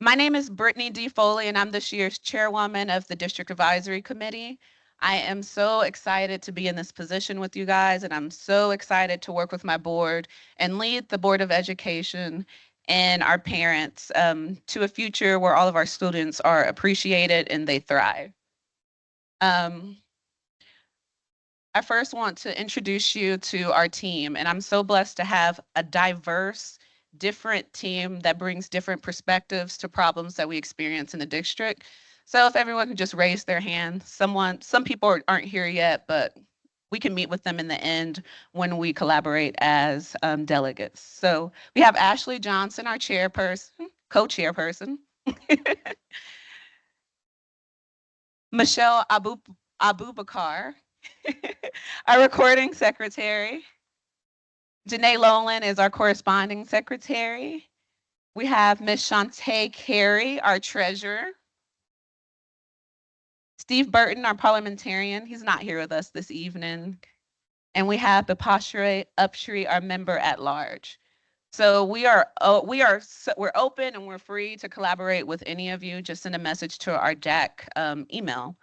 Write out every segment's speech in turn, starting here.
My name is Brittany D. Foley, and I'm this year's chairwoman of the District Advisory Committee. I am so excited to be in this position with you guys, and I'm so excited to work with my board and lead the Board of Education and our parents to a future where all of our students are appreciated and they thrive. I first want to introduce you to our team, and I'm so blessed to have a diverse, different team that brings different perspectives to problems that we experience in the district. So if everyone could just raise their hand, some people aren't here yet, but we can meet with them in the end when we collaborate as delegates. So we have Ashley Johnson, our chairperson, co-chairperson, Michelle Abubakar, our recording secretary. Janae Lolan is our corresponding secretary. We have Ms. Shantae Carey, our treasurer. Steve Burton, our parliamentarian. He's not here with us this evening. And we have Bipashre Upshri, our member at large. So we're open and we're free to collaborate with any of you. Just send a message to our DAC email.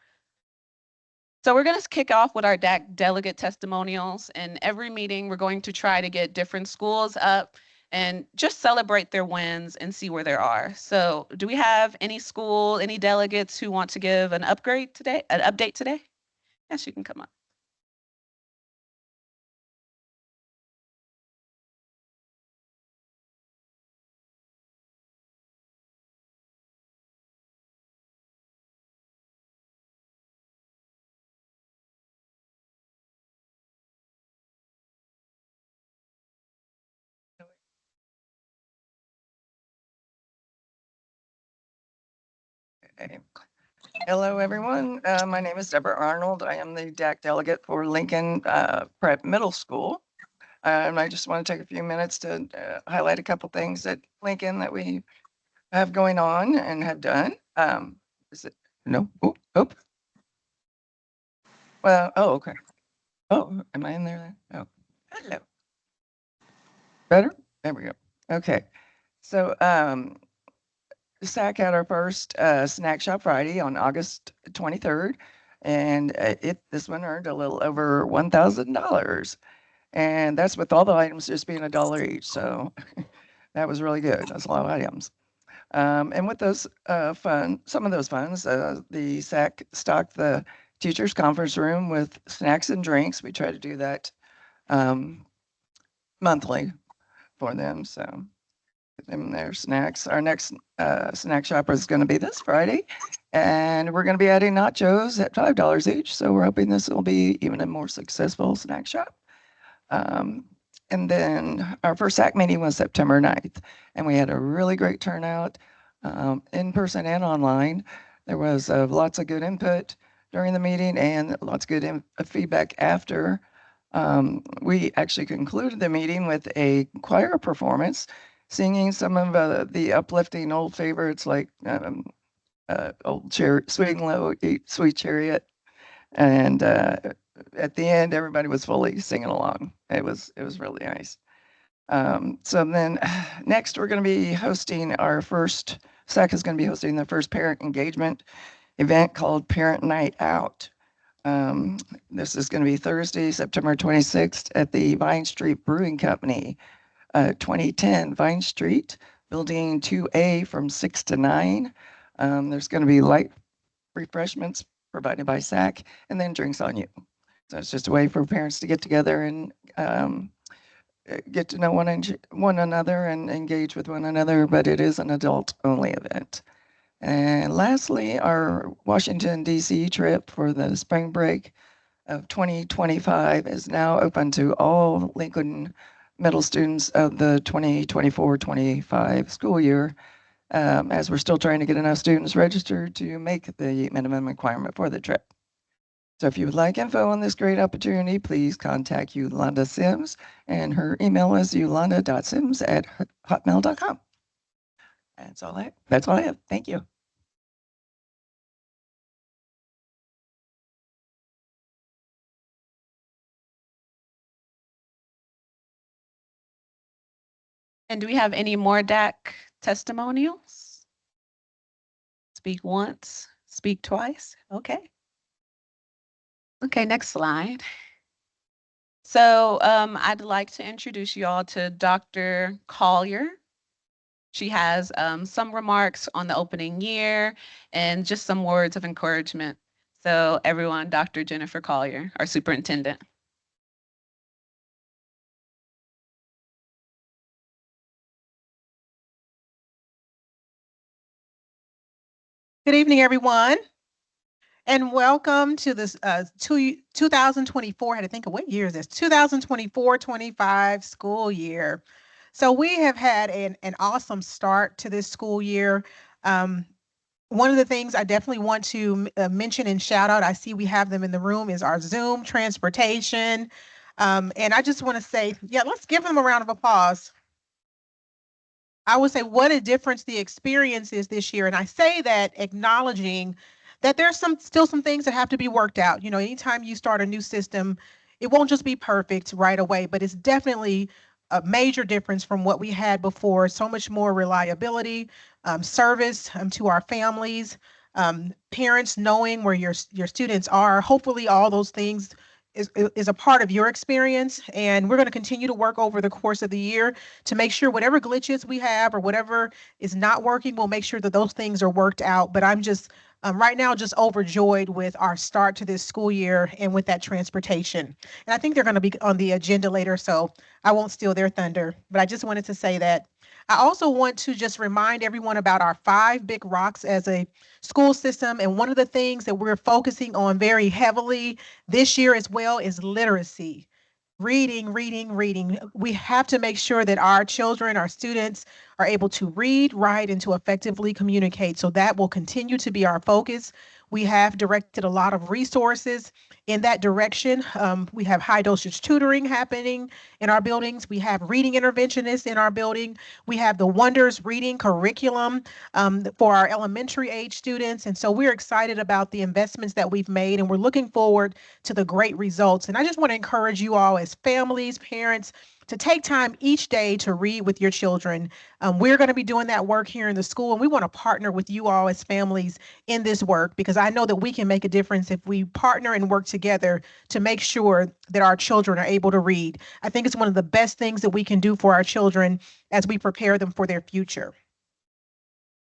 So we're going to kick off with our DAC delegate testimonials. And every meeting, we're going to try to get different schools up and just celebrate their wins and see where they are. So do we have any delegates who want to give an update today? Yes, you can come up. Okay. Hello, everyone. My name is Deborah Arnold. I am the DAC delegate for Lincoln Prep Middle School. And I just want to take a few minutes to highlight a couple things at Lincoln that we have going on and have done. Is it? No? Oh. Well, oh, okay. Oh, am I in there? Oh, hello. Better? There we go. Okay. So, SAC had our first Snack Shop Friday on August 23rd, and this one earned a little over $1,000, and that's with all the items just being $1 each. So that was really good. That's a lot of items. And with those some of those funds, the SAC stocked the teachers' conference room with snacks and drinks. We try to do that monthly for them. So and their snacks. Our next snack shopper is going to be this Friday, and we're going to be adding nachos at $5 each. So we're hoping this will be even a more successful snack shop. And then our first SAC meeting was September 9th, and we had a really great turnout in person and online. There was lots of good input during the meeting and lots of good feedback after. We actually concluded the meeting with a choir performance, singing some of the uplifting old favorites like Sweet and Low, Sweet Chariot. And at the end, everybody was fully singing along. It was really nice. So then next, we're going to be hosting SAC is going to be hosting the first parent engagement event called Parent Night Out. This is going to be Thursday, September 26th at the Vine Street Brewing Company, 2010 Vine Street, Building 2A from 6 to 9. There's going to be light refreshments provided by SAC and then drinks on you. So it's just a way for parents to get together and get to know one another and engage with one another, but it is an adult-only event. And lastly, our Washington, D.C. trip for the spring break of 2025 is now open to all Lincoln middle students of the 2024-25 school year, as we're still trying to get enough students registered to make the minimum requirement for the trip. So if you would like info on this great opportunity, please contact Yolanda Sims, and her email is yolanda.sims@hotmail.com. That's all I have. Thank you. And do we have any more DAC testimonials? Speak once, speak twice. Okay. Okay, next slide. So I'd like to introduce you all to Dr. Collier. She has some remarks on the opening year and just some words of encouragement. So everyone, Dr. Jennifer Collier, our superintendent. Good evening, everyone, and welcome to this 2024. I had to think of what year is this? 2024-25 school year. So we have had an awesome start to this school year. One of the things I definitely want to mention and shout out, I see we have them in the room, is our Zoom transportation. And I just want to say, yeah, let's give them a round of applause. I would say what a difference the experience is this year. And I say that acknowledging that there's still some things that have to be worked out. You know, anytime you start a new system, it won't just be perfect right away, but it's definitely a major difference from what we had before. So much more reliability, service to our families, parents knowing where your students are. Hopefully all those things is a part of your experience, and we're going to continue to work over the course of the year to make sure whatever glitches we have or whatever is not working, we'll make sure that those things are worked out. But I'm just right now just overjoyed with our start to this school year and with that transportation. And I think they're going to be on the agenda later, so I won't steal their thunder. But I just wanted to say that. I also want to just remind everyone about our 5 big rocks as a school system. And one of the things that we're focusing on very heavily this year as well is literacy. Reading, reading, reading. We have to make sure that our children, our students are able to read, write, and to effectively communicate. So that will continue to be our focus. We have directed a lot of resources in that direction. We have high dosage tutoring happening in our buildings. We have reading interventionists in our building. We have the Wonders Reading Curriculum for our elementary age students. And so we're excited about the investments that we've made, and we're looking forward to the great results. And I just want to encourage you all as families, parents, to take time each day to read with your children. We're going to be doing that work here in the school, and we want to partner with you all as families in this work, because I know that we can make a difference if we partner and work together to make sure that our children are able to read. I think it's one of the best things that we can do for our children as we prepare them for their future.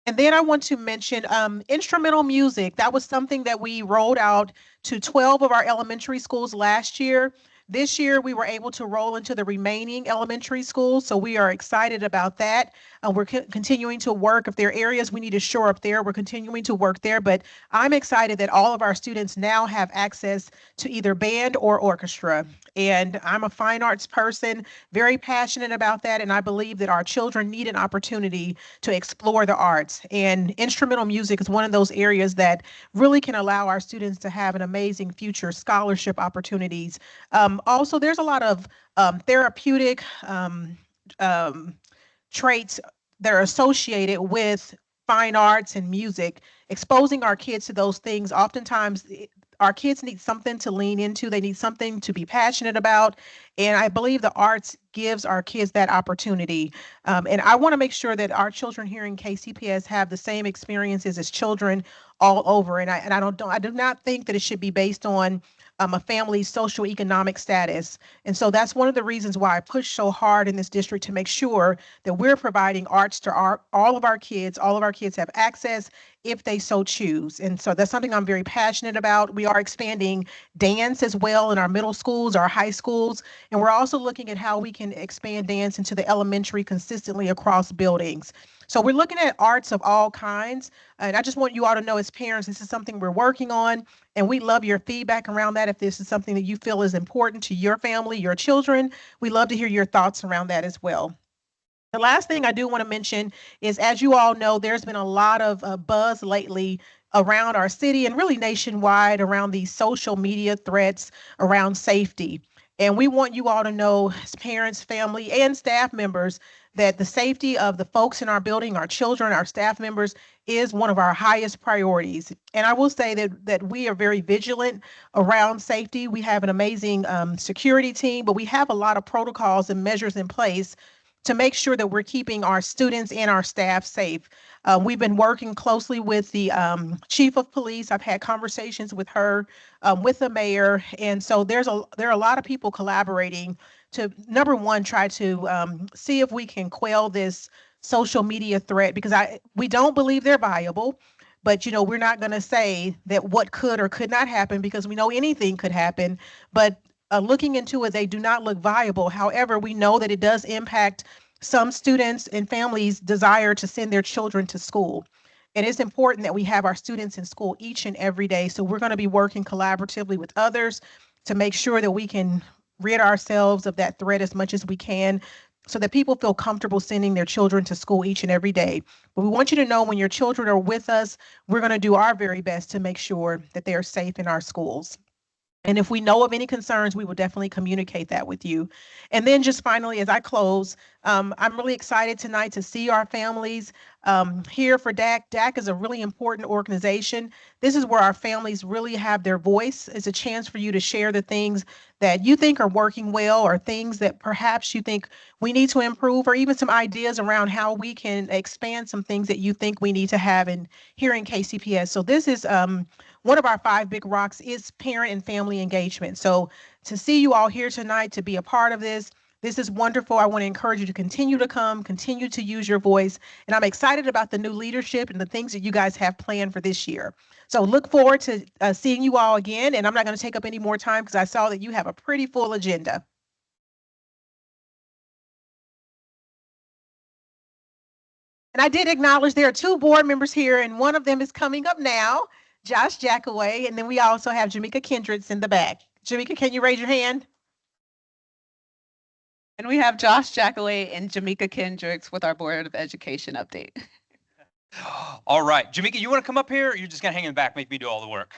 And then I want to mention instrumental music. That was something that we rolled out to 12 of our elementary schools last year. This year, we were able to roll into the remaining elementary schools, so we are excited about that. We're continuing to work. If there are areas we need to shore up there, we're continuing to work there. But I'm excited that all of our students now have access to either band or orchestra. And I'm a fine arts person, very passionate about that. And I believe that our children need an opportunity to explore the arts. And instrumental music is one of those areas that really can allow our students to have an amazing future scholarship opportunities. Also, there's a lot of therapeutic traits that are associated with fine arts and music. Exposing our kids to those things, oftentimes our kids need something to lean into. They need something to be passionate about. And I believe the arts gives our kids that opportunity. And I want to make sure that our children here in KCPS have the same experiences as children all over. And I do not think that it should be based on a family's socioeconomic status. And so that's one of the reasons why I push so hard in this district to make sure that we're providing arts to all of our kids. All of our kids have access if they so choose. And so that's something I'm very passionate about. We are expanding dance as well in our middle schools, our high schools, and we're also looking at how we can expand dance into the elementary consistently across buildings. So we're looking at arts of all kinds. And I just want you all to know as parents, this is something we're working on, and we love your feedback around that. If this is something that you feel is important to your family, your children, we love to hear your thoughts around that as well. The last thing I do want to mention is, as you all know, there's been a lot of buzz lately around our city and really nationwide around these social media threats around safety. And we want you all to know, as parents, family, and staff members, that the safety of the folks in our building, our children, our staff members, is one of our highest priorities. And I will say that we are very vigilant around safety. We have an amazing security team, but we have a lot of protocols and measures in place to make sure that we're keeping our students and our staff safe. We've been working closely with the chief of police. I've had conversations with her, with the mayor, and so there are a lot of people collaborating to, number one, try to see if we can quell this social media threat, because we don't believe they're viable. But, you know, we're not going to say that what could or could not happen, because we know anything could happen. But looking into it, they do not look viable. However, we know that it does impact some students and families' desire to send their children to school. And it's important that we have our students in school each and every day. So we're going to be working collaboratively with others to make sure that we can rid ourselves of that threat as much as we can, so that people feel comfortable sending their children to school each and every day. But we want you to know, when your children are with us, we're going to do our very best to make sure that they are safe in our schools. And if we know of any concerns, we will definitely communicate that with you. And then just finally, as I close, I'm really excited tonight to see our families here for DAC. DAC is a really important organization. This is where our families really have their voice. It's a chance for you to share the things that you think are working well, or things that perhaps you think we need to improve, or even some ideas around how we can expand some things that you think we need to have here in KCPS. So this is one of our 5 big rocks is parent and family engagement. So to see you all here tonight, to be a part of this is wonderful. I want to encourage you to continue to come, continue to use your voice. And I'm excited about the new leadership and the things that you guys have planned for this year. So look forward to seeing you all again. And I'm not going to take up any more time, because I saw that you have a pretty full agenda. And I did acknowledge there are 2 board members here, and one of them is coming up now, Josh Jackaway, and then we also have Jamaica Kendricks in the back. Jamaica, can you raise your hand? And we have Josh Jackaway and Jamaica Kendricks with our Board of Education update. All right, Jamaica, you want to come up here, or you're just going to hang in the back, make me do all the work?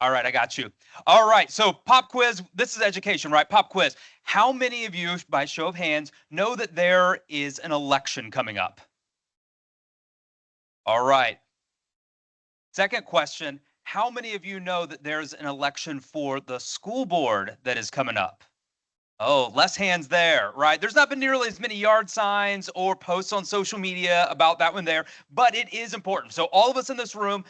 All right, I got you. All right, so pop quiz. This is education, right? Pop quiz. How many of you, by show of hands, know that there is an election coming up? All right. Second question. How many of you know that there's an election for the school board that is coming up? Oh, less hands there, right? There's not been nearly as many yard signs or posts on social media about that one there, but it is important. So all of us in this room,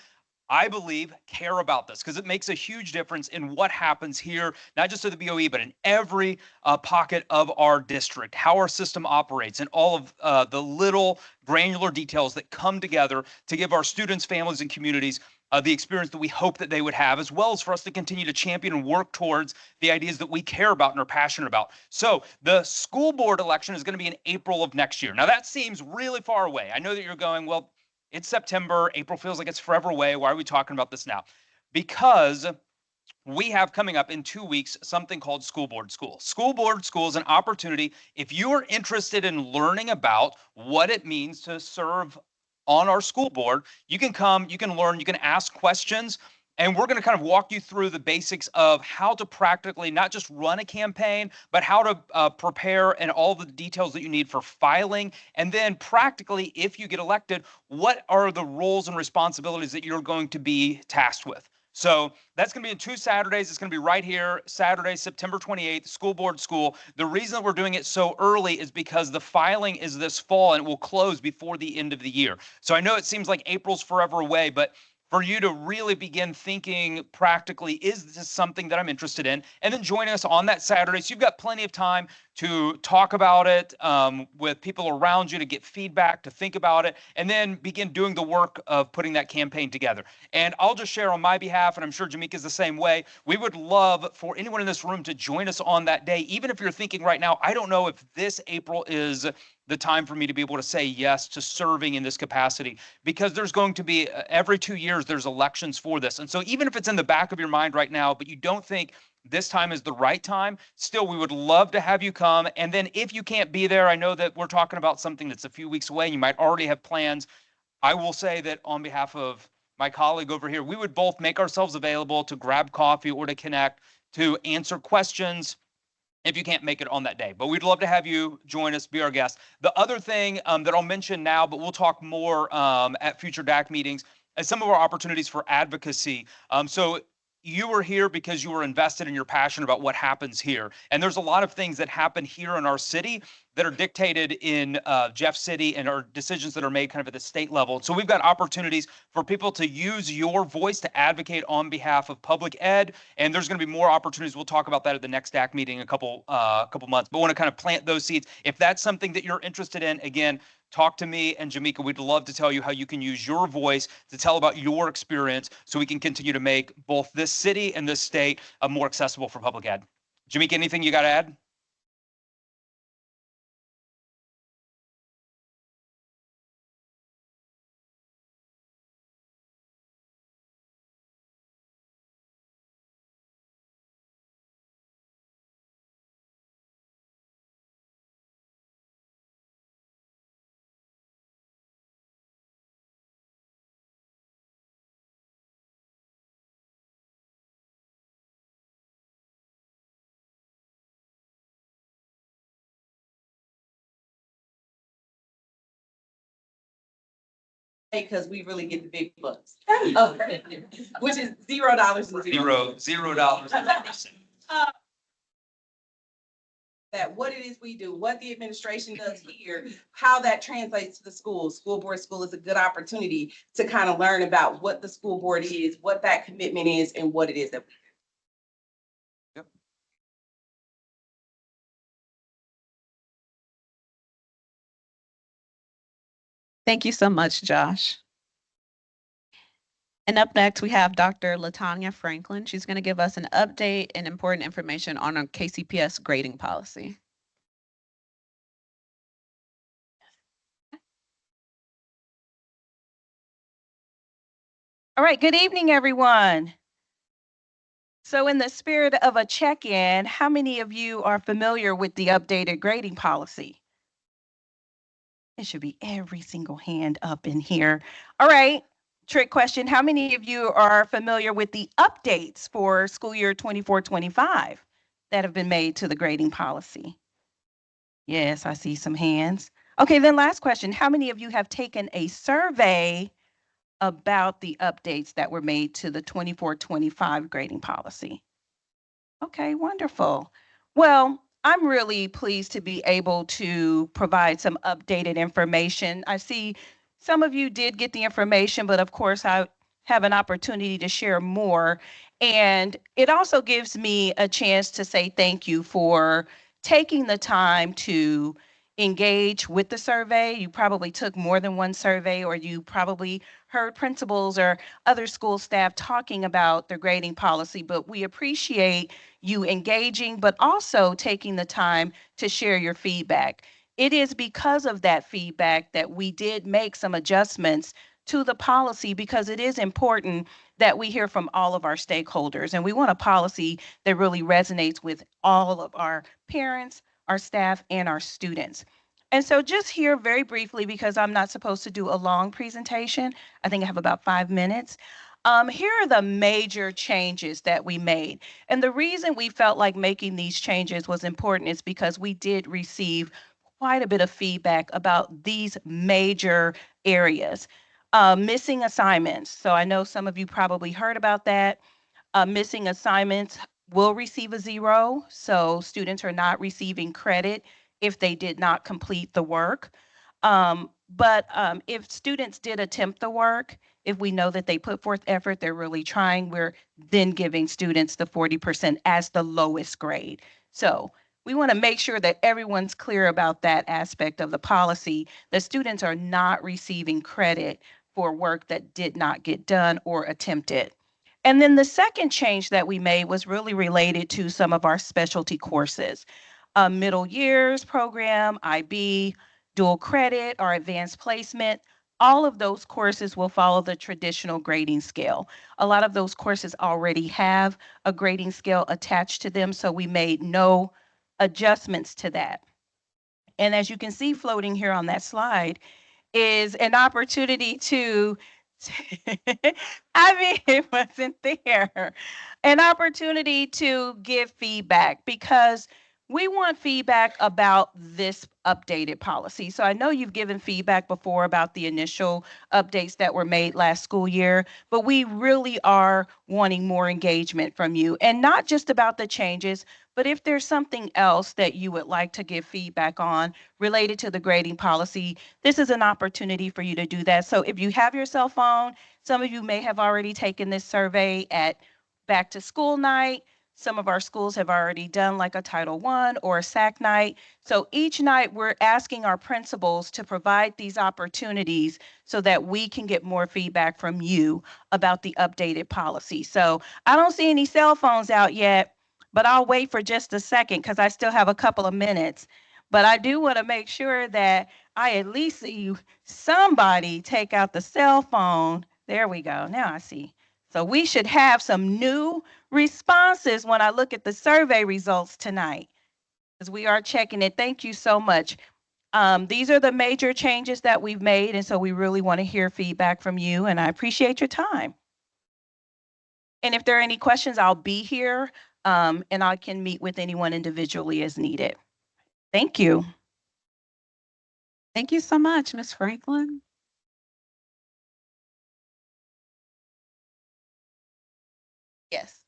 I believe, care about this, because it makes a huge difference in what happens here, not just at the BOE, but in every pocket of our district, how our system operates, and all of the little granular details that come together to give our students, families, and communities the experience that we hope that they would have, as well as for us to continue to champion and work towards the ideas that we care about and are passionate about. So the school board election is going to be in April of next year. Now that seems really far away. I know that you're going, well, it's September, April feels like it's forever away. Why are we talking about this now? Because we have coming up in 2 weeks something called School Board School. School Board School is an opportunity, if you are interested in learning about what it means to serve on our school board, you can come, you can learn, you can ask questions, and we're going to kind of walk you through the basics of how to practically not just run a campaign, but how to prepare, and all the details that you need for filing. And then practically, if you get elected, what are the roles and responsibilities that you're going to be tasked with? So that's going to be in 2 Saturdays. It's going to be right here, Saturday, September 28th, School Board School. The reason that we're doing it so early is because the filing is this fall and it will close before the end of the year. So I know it seems like April's forever away, but for you to really begin thinking practically, is this something that I'm interested in? And then join us on that Saturday. So you've got plenty of time to talk about it with people around you, to get feedback, to think about it, and then begin doing the work of putting that campaign together. And I'll just share on my behalf, and I'm sure Jamaica's the same way, we would love for anyone in this room to join us on that day. Even if you're thinking right now, I don't know if this April is the time for me to be able to say yes to serving in this capacity, because there's going to be every 2 years there's elections for this. And so even if it's in the back of your mind right now, but you don't think this time is the right time, still we would love to have you come. And then if you can't be there, I know that we're talking about something that's a few weeks away and you might already have plans. I will say that on behalf of my colleague over here, we would both make ourselves available to grab coffee or to connect, to answer questions if you can't make it on that day. But we'd love to have you join us, be our guest. The other thing that I'll mention now, but we'll talk more at future DAC meetings, is some of our opportunities for advocacy. So you are here because you are invested and you're passionate about what happens here. And there's a lot of things that happen here in our city that are dictated in Jeff City and are decisions that are made kind of at the state level. So we've got opportunities for people to use your voice to advocate on behalf of public ed. And there's going to be more opportunities. We'll talk about that at the next DAC meeting in a couple months. But I want to kind of plant those seeds. If that's something that you're interested in, again, talk to me and Jamaica. We'd love to tell you how you can use your voice to tell about your experience so we can continue to make both this city and this state more accessible for public ed. Jamaica, anything you got to add? Because we really get the big bucks. Oh, which is $0 and $0. That what it is we do, what the administration does here, how that translates to the school. School board school is a good opportunity to kind of learn about what the school board is, what that commitment is, and what it is that we do. Yep. Thank you so much, Josh. And up next, we have Dr. LaTanya Franklin. She's going to give us an update and important information on our KCPS grading policy. All right, good evening, everyone. So in the spirit of a check-in, how many of you are familiar with the updated grading policy? It should be every single hand up in here. All right, trick question. How many of you are familiar with the updates for school year 24-25 that have been made to the grading policy? Yes, I see some hands. Okay, then last question. How many of you have taken a survey about the updates that were made to the 24-25 grading policy? Okay, wonderful. Well, I'm really pleased to be able to provide some updated information. I see some of you did get the information, but of course I have an opportunity to share more. And it also gives me a chance to say thank you for taking the time to engage with the survey. You probably took more than one survey, or you probably heard principals or other school staff talking about the grading policy, but we appreciate you engaging, but also taking the time to share your feedback. It is because of that feedback that we did make some adjustments to the policy, because it is important that we hear from all of our stakeholders. And we want a policy that really resonates with all of our parents, our staff, and our students. And so just here very briefly, because I'm not supposed to do a long presentation, I think I have about 5 minutes. Here are the major changes that we made. And the reason we felt like making these changes was important is because we did receive quite a bit of feedback about these major areas. Missing assignments. So I know some of you probably heard about that. Missing assignments will receive a 0. So students are not receiving credit if they did not complete the work. But if students did attempt the work, if we know that they put forth effort, they're really trying, we're then giving students the 40% as the lowest grade. So we want to make sure that everyone's clear about that aspect of the policy, that students are not receiving credit for work that did not get done or attempted. And then the second change that we made was really related to some of our specialty courses. Middle years program, IB, dual credit, or advanced placement. All of those courses will follow the traditional grading scale. A lot of those courses already have a grading scale attached to them, so we made no adjustments to that. And as you can see floating here on that slide is an opportunity to, I mean, it wasn't there, an opportunity to give feedback, because we want feedback about this updated policy. So I know you've given feedback before about the initial updates that were made last school year, but we really are wanting more engagement from you, and not just about the changes, but if there's something else that you would like to give feedback on related to the grading policy, this is an opportunity for you to do that. So if you have your cell phone, some of you may have already taken this survey at back to school night. Some of our schools have already done like a Title I or a SAC night. So each night we're asking our principals to provide these opportunities so that we can get more feedback from you about the updated policy. So I don't see any cell phones out yet, but I'll wait for just a second because I still have a couple of minutes. But I do want to make sure that I at least see somebody take out the cell phone. There we go. Now I see. So we should have some new responses when I look at the survey results tonight, because we are checking it. Thank you so much. These are the major changes that we've made, and so we really want to hear feedback from you, and I appreciate your time. And if there are any questions, I'll be here, and I can meet with anyone individually as needed. Thank you. Thank you so much, Ms. Franklin. Yes.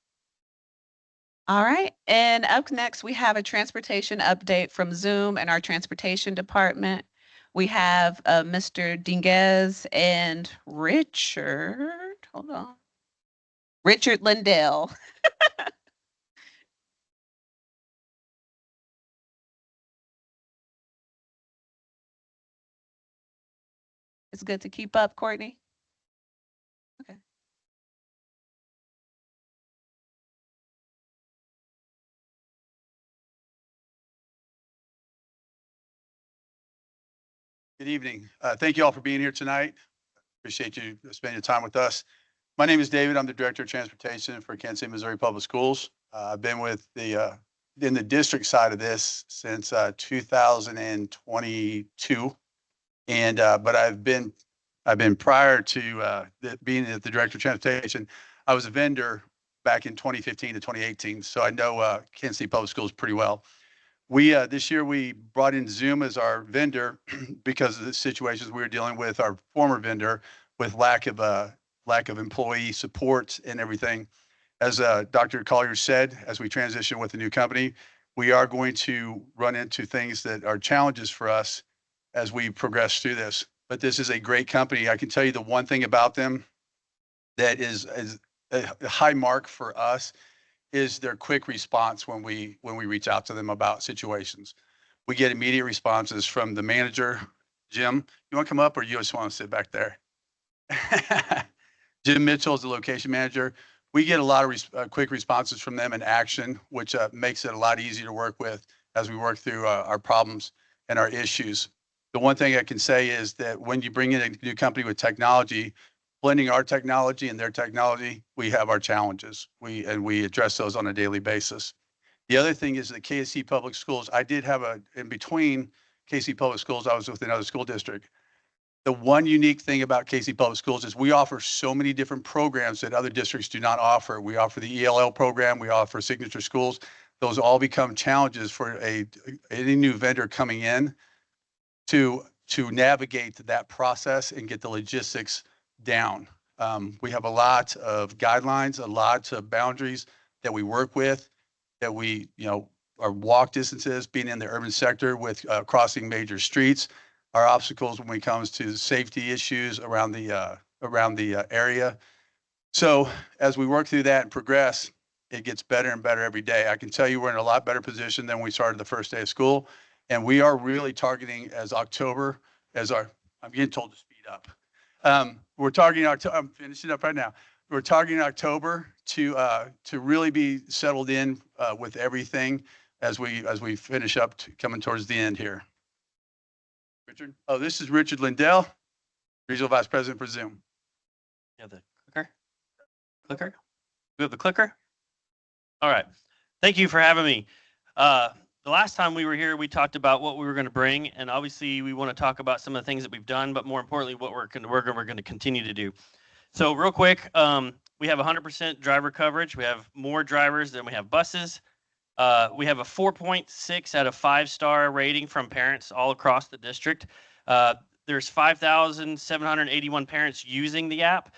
All right, and up next, we have a transportation update from Zoom and our transportation department. We have Mr. Dinguez and Richard, hold on. Richard Lindell. It's good to keep up, Courtney. Okay. Good evening. Thank you all for being here tonight. Appreciate you spending your time with us. My name is David. I'm the Director of Transportation for Kansas City, Missouri Public Schools. I've been with in the district side of this since 2022. But I've been prior to being the Director of Transportation, I was a vendor back in 2015 to 2018. So I know Kansas City Public Schools pretty well. This year we brought in Zoom as our vendor because of the situations we were dealing with our former vendor with lack of employee support and everything. As Dr. Collier said, as we transition with the new company, we are going to run into things that are challenges for us as we progress through this. But this is a great company. I can tell you the one thing about them that is a high mark for us is their quick response when we reach out to them about situations. We get immediate responses from the manager. Jim, you want to come up or you just want to sit back there? Jim Mitchell is the location manager. We get a lot of quick responses from them in action, which makes it a lot easier to work with as we work through our problems and our issues. The one thing I can say is that when you bring in a new company with technology, blending our technology and their technology, we have our challenges. We address those on a daily basis. The other thing is that KC Public Schools, I did have in between KC Public Schools, I was with another school district. The one unique thing about KC Public Schools is we offer so many different programs that other districts do not offer. We offer the ELL program, we offer signature schools. Those all become challenges for any new vendor coming in to navigate that process and get the logistics down. We have a lot of guidelines, a lot of boundaries that we work with, that we, our walk distances, being in the urban sector with crossing major streets, our obstacles when it comes to safety issues around the area. So as we work through that and progress, it gets better and better every day. I can tell you we're in a lot better position than we started the first day of school. And we are really targeting as October as I'm getting told to speed up. We're targeting October. I'm finishing up right now. We're targeting October to really be settled in with everything as we finish up coming towards the end here. Richard. Oh, this is Richard Lindell, Regional Vice President for Zoom. You have the clicker? Clicker? We have the clicker? All right. Thank you for having me. The last time we were here, we talked about what we were going to bring, and obviously we want to talk about some of the things that we've done, but more importantly, what we're going to continue to do. So real quick, we have 100% driver coverage. We have more drivers than we have buses. We have a 4.6 out of 5-star rating from parents all across the district. There's 5,781 parents using the app,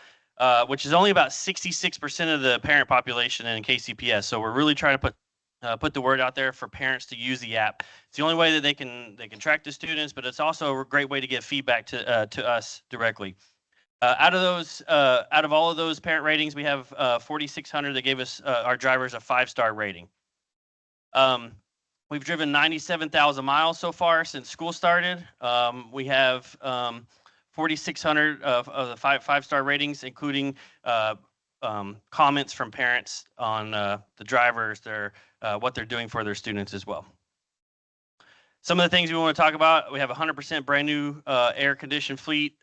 which is only about 66% of the parent population in KCPS. So we're really trying to put the word out there for parents to use the app. It's the only way that they can track the students, but it's also a great way to get feedback to us directly. Out of all of those parent ratings, we have 4,600 that gave us our drivers a 5-star rating. We've driven 97,000 miles so far since school started. We have 4,600 of the five-star ratings, including comments from parents on the drivers, what they're doing for their students as well. Some of the things we want to talk about: we have 100% brand new air-conditioned fleet.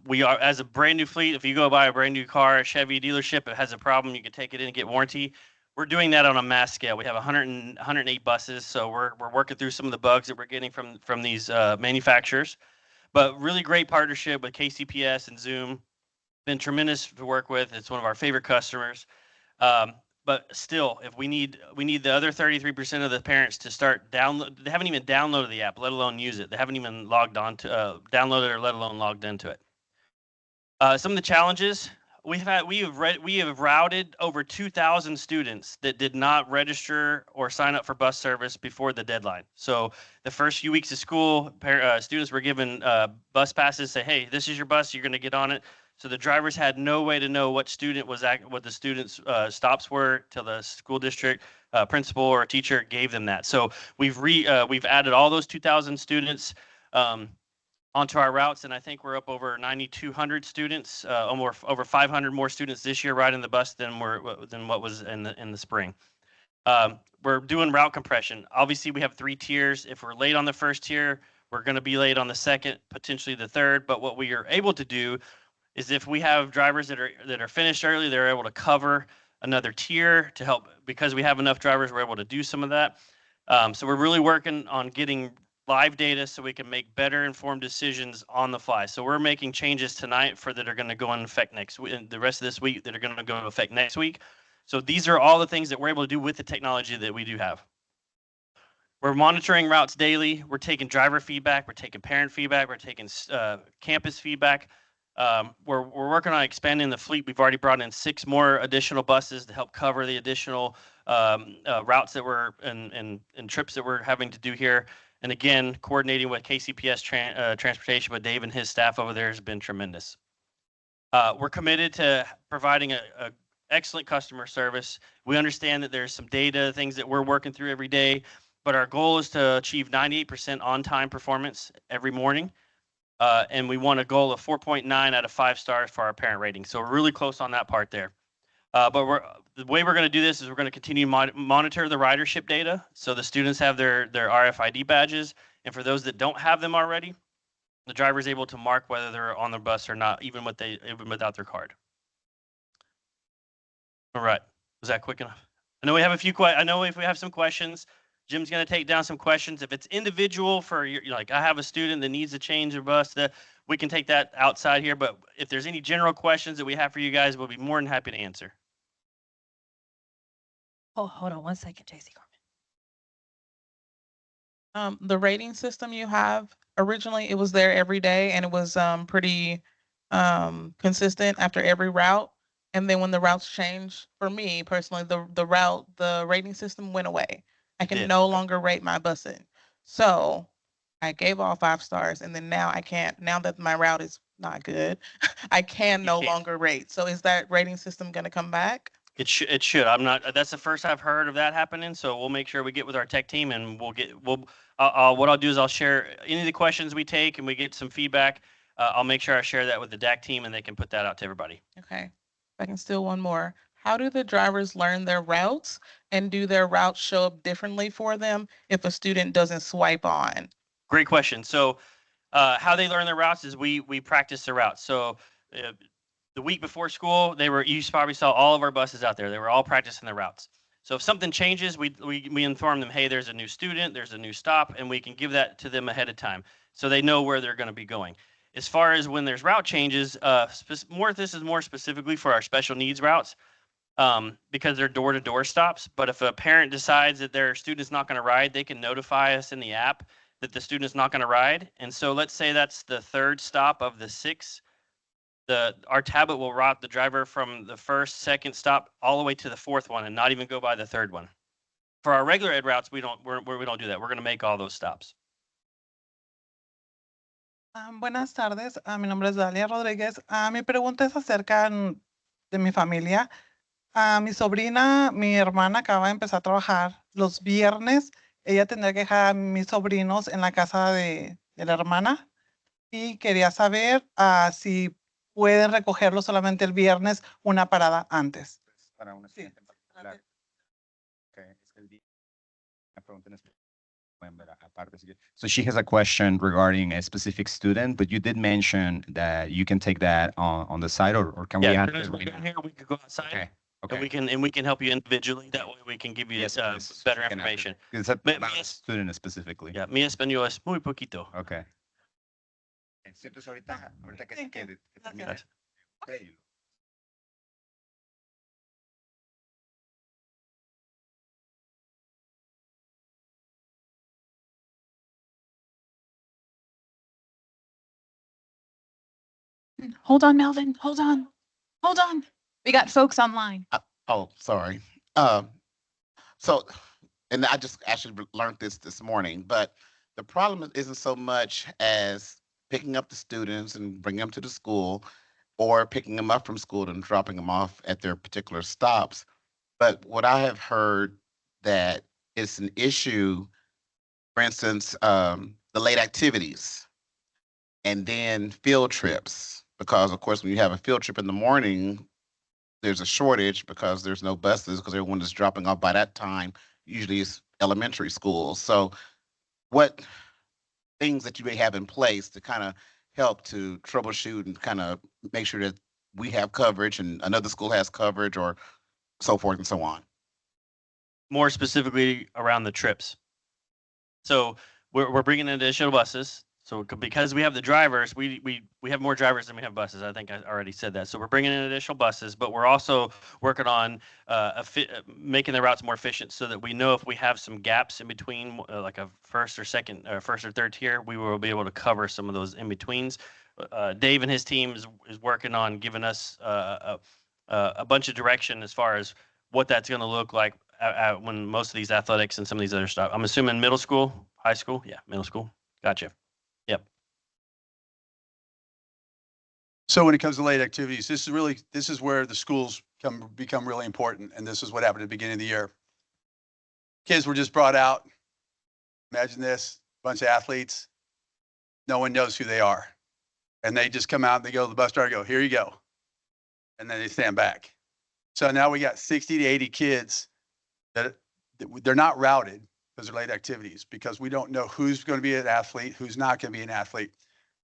We are, as a brand new fleet, if you go buy a brand new car, a Chevy dealership, it has a problem, you can take it in and get warranty. We're doing that on a mass scale. We have 108 buses, so we're working through some of the bugs that we're getting from these manufacturers. But really great partnership with KCPS and Zoom. Been tremendous to work with. It's one of our favorite customers. But still, if we need the other 33% of the parents to start download. They haven't even downloaded the app, let alone use it. They haven't even logged on to downloaded or let alone logged into it. Some of the challenges we have routed over 2,000 students that did not register or sign up for bus service before the deadline. So the first few weeks of school, students were given bus passes. Say, hey, this is your bus. You're going to get on it. So the drivers had no way to know what the students' stops were till the school district principal or teacher gave them that. So we've added all those 2,000 students onto our routes, and I think we're up over 9,200 students, over 500 more students this year riding the bus than what was in the spring. We're doing route compression. Obviously, we have 3 tiers. If we're late on the first tier, we're going to be late on the second, potentially the third. But what we are able to do is, if we have drivers that are finished early, they're able to cover another tier to help. Because we have enough drivers, we're able to do some of that. So we're really working on getting live data so we can make better informed decisions on the fly. So we're making changes tonight that are going to go in effect next week, the rest of this week that are going to go into effect next week. So these are all the things that we're able to do with the technology that we do have. We're monitoring routes daily. We're taking driver feedback. We're taking parent feedback. We're taking campus feedback. We're working on expanding the fleet. We've already brought in 6 more additional buses to help cover the additional routes that we're and trips that we're having to do here. And again, coordinating with KCPS Transportation with Dave and his staff over there has been tremendous. We're committed to providing a excellent customer service. We understand that there's some data, things that we're working through every day, but our goal is to achieve 98% on-time performance every morning. And we want a goal of 4.9 out of 5 stars for our parent rating. So we're really close on that part there. But the way we're going to do this is we're going to continue to monitor the ridership data. So the students have their RFID badges. And for those that don't have them already, the driver is able to mark whether they're on the bus or not, even without their card. All right. Was that quick enough? I know we have a few questions. I know if we have some questions, Jim's going to take down some questions. If it's individual for like I have a student that needs to change their bus, we can take that outside here. But if there's any general questions that we have for you guys, we'll be more than happy to answer. Oh, hold on one second, JC Carmen. The rating system you have, originally it was there every day and it was pretty consistent after every route. And then when the routes changed, for me personally, the rating system went away. I can no longer rate my busing. So I gave all 5 stars, and then now I can't, now that my route is not good, I can no longer rate. So is that rating system going to come back? It should. That's the first I've heard of that happening. So we'll make sure we get with our tech team, and what I'll do is I'll share any of the questions we take and we get some feedback. I'll make sure I share that with the DAC team and they can put that out to everybody. Okay. If I can steal one more. How do the drivers learn their routes, and do their routes show up differently for them if a student doesn't swipe on? Great question. So how they learn their routes is we practice the routes. So the week before school, you probably saw all of our buses out there. They were all practicing the routes. So if something changes, we inform them, hey, there's a new student, there's a new stop, and we can give that to them ahead of time so they know where they're going to be going. As far as when there's route changes, this is more specifically for our special needs routes. because they're door-to-door stops. But if a parent decides that their student's not going to ride, they can notify us in the app that the student's not going to ride. And so let's say that's the third stop of the 6. Our tablet will route the driver from the first, second stop all the way to the 4th one and not even go by the 3rd one. For our regular ed routes, we don't do that. We're going to make all those stops. Buenas tardes, mi nombre es Dalia Rodríguez. Mi pregunta es acerca de mi familia. Mi sobrina, mi hermana acaba de empezar a trabajar los viernes. Ella tendrá que dejar a mis sobrinos en la casa de la hermana y quería saber si pueden recogerlo solamente el viernes, una parada antes. Para una Sí. estudiante en particular. Okay, es el día. Una pregunta en específico. Pueden ver aparte, así que- So she has a question regarding a specific student, but you did mention that you can take that on the side, or can we Yeah, answer as it we're right doing now? here, we could go outside. Okay, And we can help you individually. That way we can give you Yes, please. better You can answer. information. It's about Me a es- student specifically. Yeah, mi español es muy poquito. Okay. Entonces ahorita que Thank you. que Gracias. Gracias. termine. Hold on, Melvin. Hold on. Hold on. We got folks online. Oh, sorry. Um, so, and I just actually learned this morning, but the problem isn't so much as picking up the students and bringing them to the school, or picking them up from school and dropping them off at their particular stops. But what I have heard that it's an issue, for instance, the late activities and then field trips, because of course, when you have a field trip in the morning, there's a shortage because there's no buses because everyone is dropping off by that time. Usually it's elementary schools. So what things that you may have in place to kind of help to troubleshoot and kind of make sure that we have coverage and another school has coverage, or so forth and so on? More specifically around the trips. So we're bringing in additional buses. So because we have the drivers, we have more drivers than we have buses. I think I already said that. So we're bringing in additional buses, but we're also working on making the routes more efficient so that we know if we have some gaps in between, like a first or third tier, we will be able to cover some of those in betweens. Dave and his team is working on giving us a bunch of direction as far as what that's going to look like when most of these athletics and some of these other stuff. I'm assuming middle school, high school. Yeah, middle school. Gotcha. Yep. So when it comes to late activities, this is where the schools become really important. And this is what happened at the beginning of the year. Kids were just brought out. Imagine this, bunch of athletes. No one knows who they are. And they just come out and they go to the bus driver, go, here you go. And then they stand back. So now we got 60 to 80 kids that they're not routed because they're late activities, because we don't know who's going to be an athlete, who's not going to be an athlete.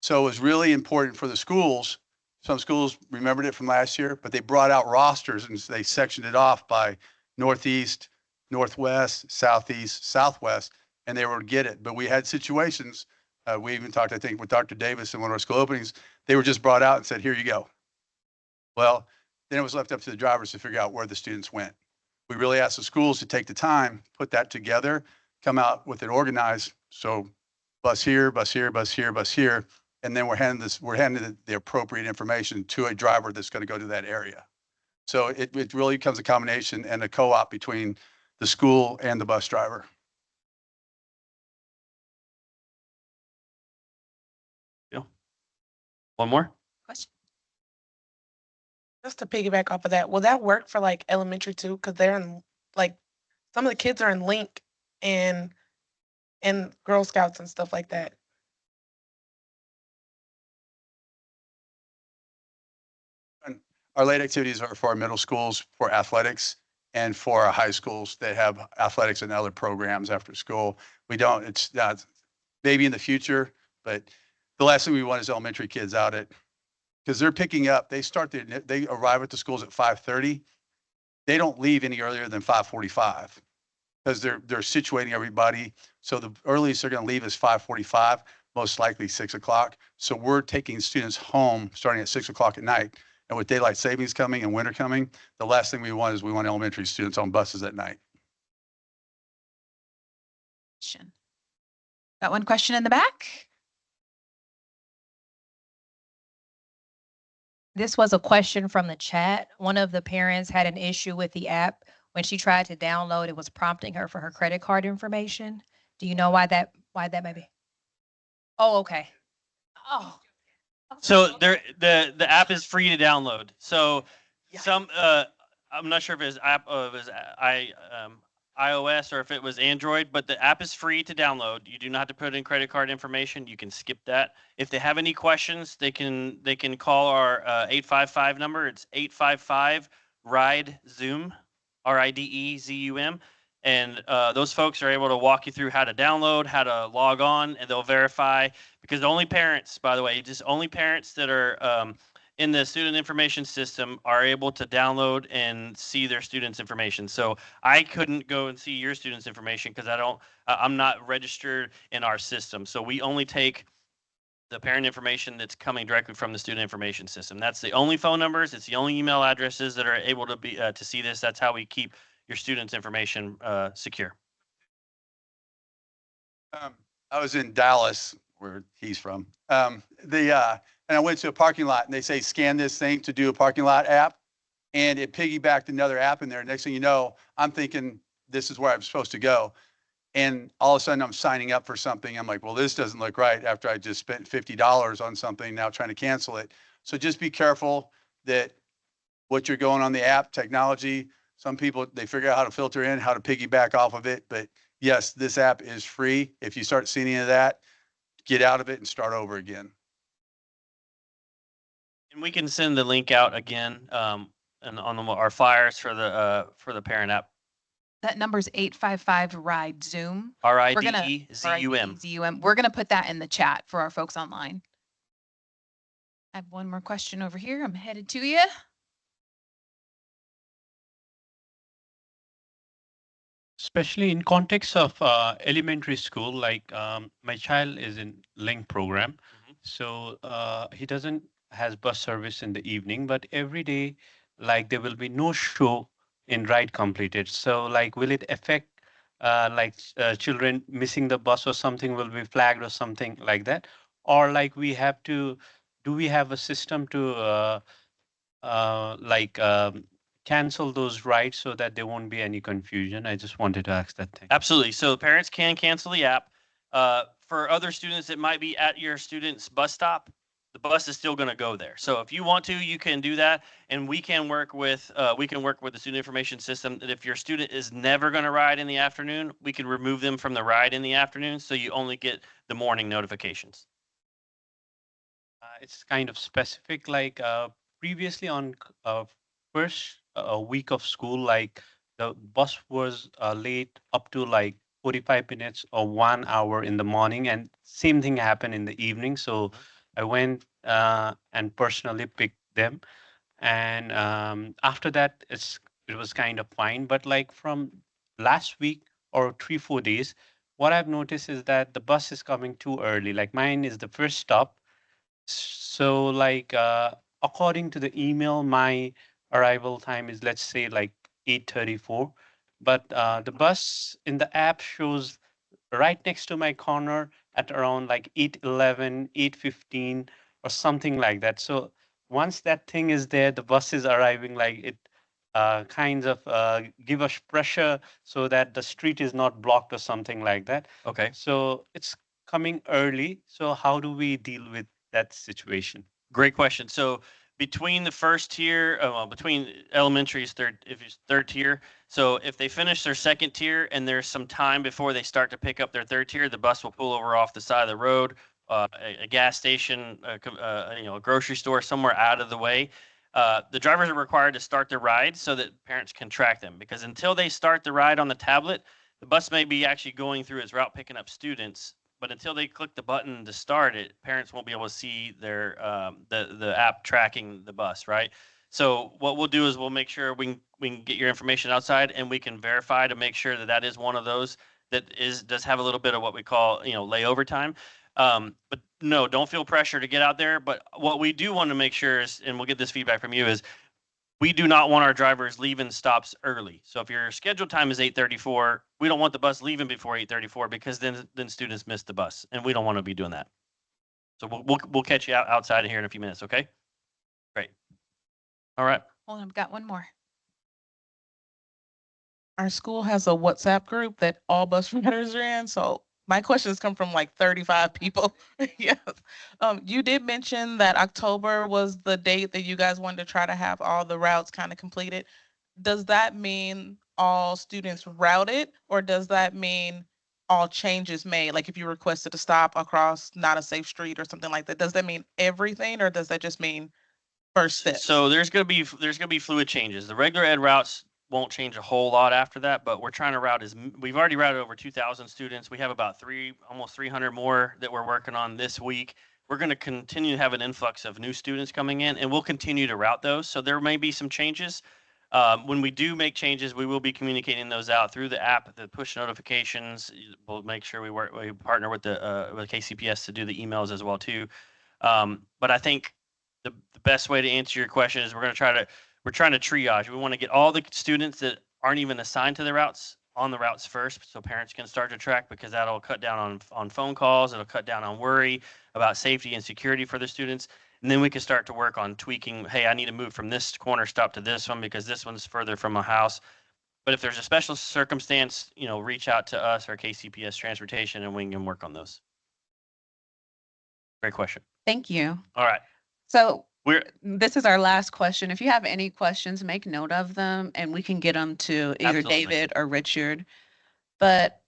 So it was really important for the schools. Some schools remembered it from last year, but they brought out rosters and they sectioned it off by Northeast, Northwest, Southeast, Southwest, and they were to get it. But we had situations, we even talked, I think, with Dr. Davis in one of our school openings, they were just brought out and said, here you go. Well, then it was left up to the drivers to figure out where the students went. We really asked the schools to take the time, put that together, come out with it organized. So bus here, bus here, bus here, bus here. And then we're handing the appropriate information to a driver that's going to go to that area. So it really becomes a combination and a co-op between the school and the bus driver. One more. Question. Just to piggyback off of that, will that work for like elementary too? Because they're in like some of the kids are in Link and Girl Scouts and stuff like that. Our late activities are for our middle schools for athletics and for our high schools that have athletics and other programs after school. It's not, maybe in the future, but the last thing we want is elementary kids out at, because they're picking up, they arrive at the schools at 5:30. They don't leave any earlier than 5:45 because they're situating everybody. So the earliest they're going to leave is 5:45, most likely 6 o'clock. So we're taking students home starting at 6 o'clock at night And with daylight savings coming and winter coming, the last thing we want is we want elementary students on buses at night. Got one question in the back. This was a question from the chat. One of the parents had an issue with the app. When she tried to download, it was prompting her for her credit card information. Do you know why that may be? Oh, okay. Oh. So the app is free to download. So some I'm not sure if it's iOS or if it was Android, but the app is free to download. You do not have to put in credit card information. You can skip that. If they have any questions, they can call our 855 number. It's 855 RIDE Zoom, RIDEZUM. And those folks are able to walk you through how to download, how to log on, and they'll verify. Because only parents, by the way, just only parents that are in the student information system are able to download and see their students' information. So I couldn't go and see your students' information because I'm not registered in our system. So we only take the parent information that's coming directly from the student information system. That's the only phone numbers. It's the only email addresses that are able to be to see this. That's how we keep your students' information secure. I was in Dallas, where he's from. And I went to a parking lot and they say, scan this thing to do a parking lot app. And it piggybacked another app in there. Next thing you know, I'm thinking this is where I'm supposed to go. And all of a sudden I'm signing up for something. I'm like, well, this doesn't look right after I just spent $50 on something, now trying to cancel it. So just be careful that what you're going on the app, technology, some people, they figure out how to filter in, how to piggyback off of it. But yes, this app is free. If you start seeing any of that, get out of it and start over again. And we can send the link out again and on our flyers for the parent app. That number's 855 RIDE Zoom. RIDEZUM. ZUM. We're gonna put that in the chat for our folks online. I have one more question over here. I'm headed to you. Especially in context of elementary school, like my child is in Link program. So he has bus service in the evening, but every day, like there will be no show in ride completed. So like, will it affect children missing the bus or something will be flagged or something like that? Or like do we have a system to cancel those rides so that there won't be any confusion? I just wanted to ask that thing. Absolutely. So parents can cancel the app. For other students that might be at your student's bus stop, the bus is still going to go there. So if you want to, you can do that, and we can work with the student information system that if your student is never going to ride in the afternoon, we can remove them from the ride in the afternoon, so you only get the morning notifications. It's kind of specific, like previously on first week of school, like the bus was late up to like 45 minutes or 1 hour in the morning, and same thing happened in the evening. So I went and personally picked them, and after that it was kind of fine. But like from last week or 3-4 days, what I've noticed is that the bus is coming too early. Like mine is the first stop. So like according to the email, my arrival time is, let's say, like 8:34, but the bus in the app shows right next to my corner at around like 8:11, 8:15 or something like that. So once that thing is there, the bus is arriving, like it kind of give us pressure so that the street is not blocked or something like that. Okay. So it's coming early. So how do we deal with that situation? Great question. So between the first tier, between elementary is third tier. So if they finish their second tier and there's some time before they start to pick up their third tier, the bus will pull over off the side of the road, a gas station, a grocery store, somewhere out of the way. The drivers are required to start the ride so that parents can track them, because until they start the ride on the tablet, the bus may be actually going through its route picking up students. But until they click the button to start it, parents won't be able to see their the app tracking the bus, right? So what we'll do is we'll make sure we can get your information outside, and we can verify to make sure that that is one of those that does have a little bit of what we call layover time. But no, don't feel pressure to get out there. But what we do want to make sure is, and we'll get this feedback from you, is we do not want our drivers leaving stops early. So if your scheduled time is 8:34, we don't want the bus leaving before 8:34 because then students miss the bus, and we don't want to be doing that. So we'll catch you outside of here in a few minutes, okay? Great. All right. Hold on, I've got one more. Our school has a WhatsApp group that all bus riders are in. So my questions come from like 35 people. Yes. You did mention that October was the date that you guys wanted to try to have all the routes kind of completed. Does that mean all students routed, or does that mean all changes made? Like if you requested to stop across not a safe street or something like that, does that mean everything, or does that just mean first steps? So there's gonna be fluid changes. The regular ed routes won't change a whole lot after that, but we're trying to route we've already routed over 2,000 students. We have about almost 300 more that we're working on this week. We're going to continue to have an influx of new students coming in, and we'll continue to route those. So there may be some changes. When we do make changes, we will be communicating those out through the app, the push notifications. We'll make sure we partner with the with KCPS to do the emails as well too. But I think the best way to answer your question is we're trying to triage. We want to get all the students that aren't even assigned to the routes on the routes first, so parents can start to track, because that'll cut down on phone calls. It'll cut down on worry about safety and security for the students. And then we can start to work on tweaking. Hey, I need to move from this corner stop to this one because this one's further from my house. But if there's a special circumstance, reach out to us or KCPS Transportation, and we can work on those. Great question. Thank you. All right. So this is our last question. If you have any questions, make note of them and we can get them to either Absolutely. David or Richard. But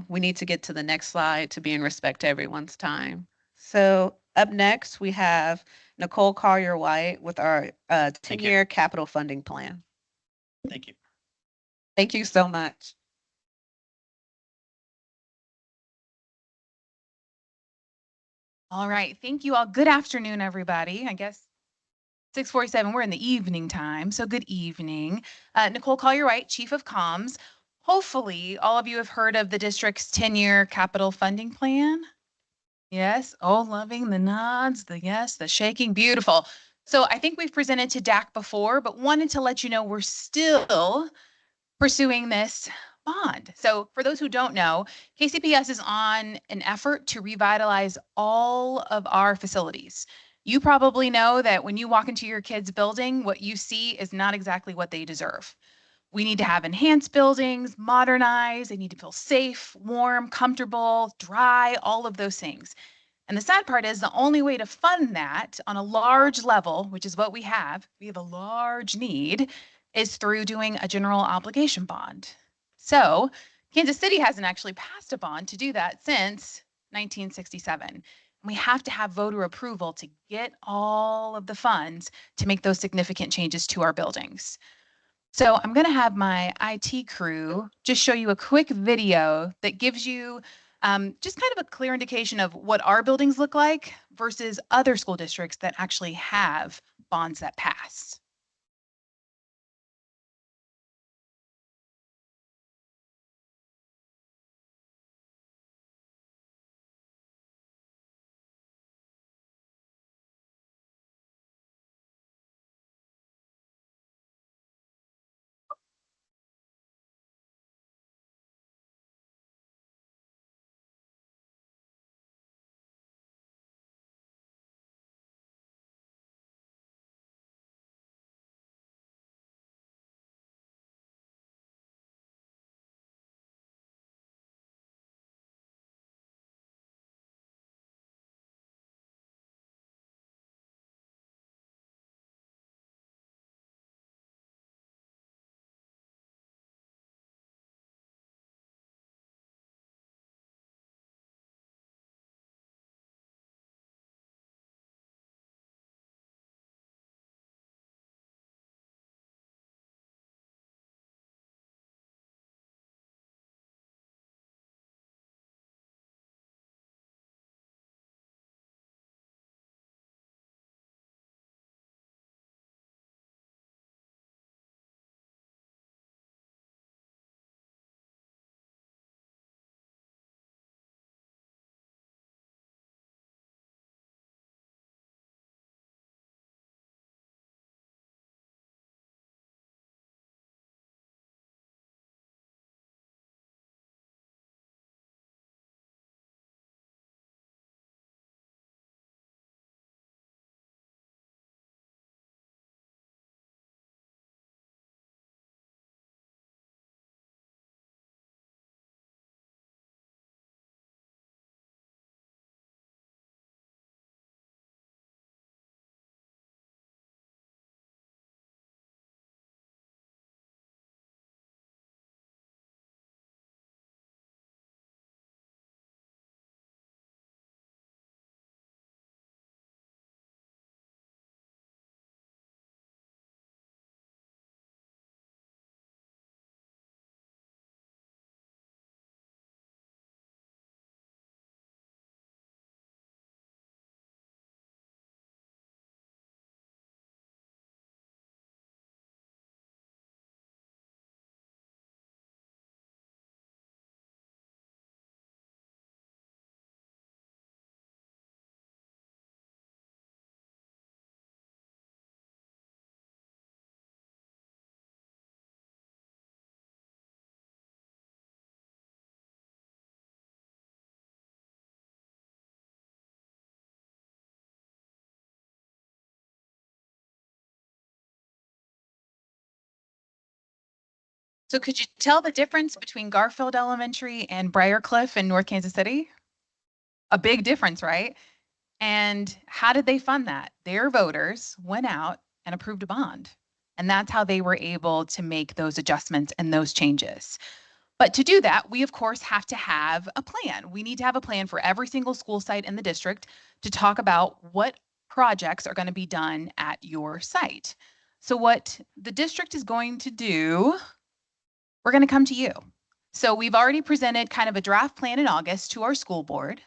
we need to get to the next slide to be in respect to everyone's time. So up next, we have Nicole Collier-White with our 10-year capital funding plan. Thank you. Thank you so much. All right, thank you all. Good afternoon, everybody. I guess 6:47, we're in the evening time, so good evening. Nicole Collier-White, Chief of Comms. Hopefully, all of you have heard of the district's 10-year capital funding plan. Yes, oh, loving the nods, the yes, the shaking, beautiful. So I think we've presented to DAC before, but wanted to let you know we're still pursuing this bond. So for those who don't know, KCPS is on an effort to revitalize all of our facilities. You probably know that when you walk into your kid's building, what you see is not exactly what they deserve. We need to have enhanced buildings, modernize, they need to feel safe, warm, comfortable, dry, all of those things. And the sad part is the only way to fund that on a large level, which is what we have a large need, is through doing a general obligation bond. So Kansas City hasn't actually passed a bond to do that since 1967. And we have to have voter approval to get all of the funds to make those significant changes to our buildings. So I'm going to have my IT crew just show you a quick video that gives you just kind of a clear indication of what our buildings look like versus other school districts that actually have bonds that pass. So could you tell the difference between Garfield Elementary and Briarcliff in North Kansas City? A big difference, right? And how did they fund that? Their voters went out and approved a bond. And that's how they were able to make those adjustments and those changes. But to do that, we of course have to have a plan. We need to have a plan for every single school site in the district to talk about what projects are going to be done at your site. So what the district is going to do, we're going to come to you. So we've already presented kind of a draft plan in August to our school board.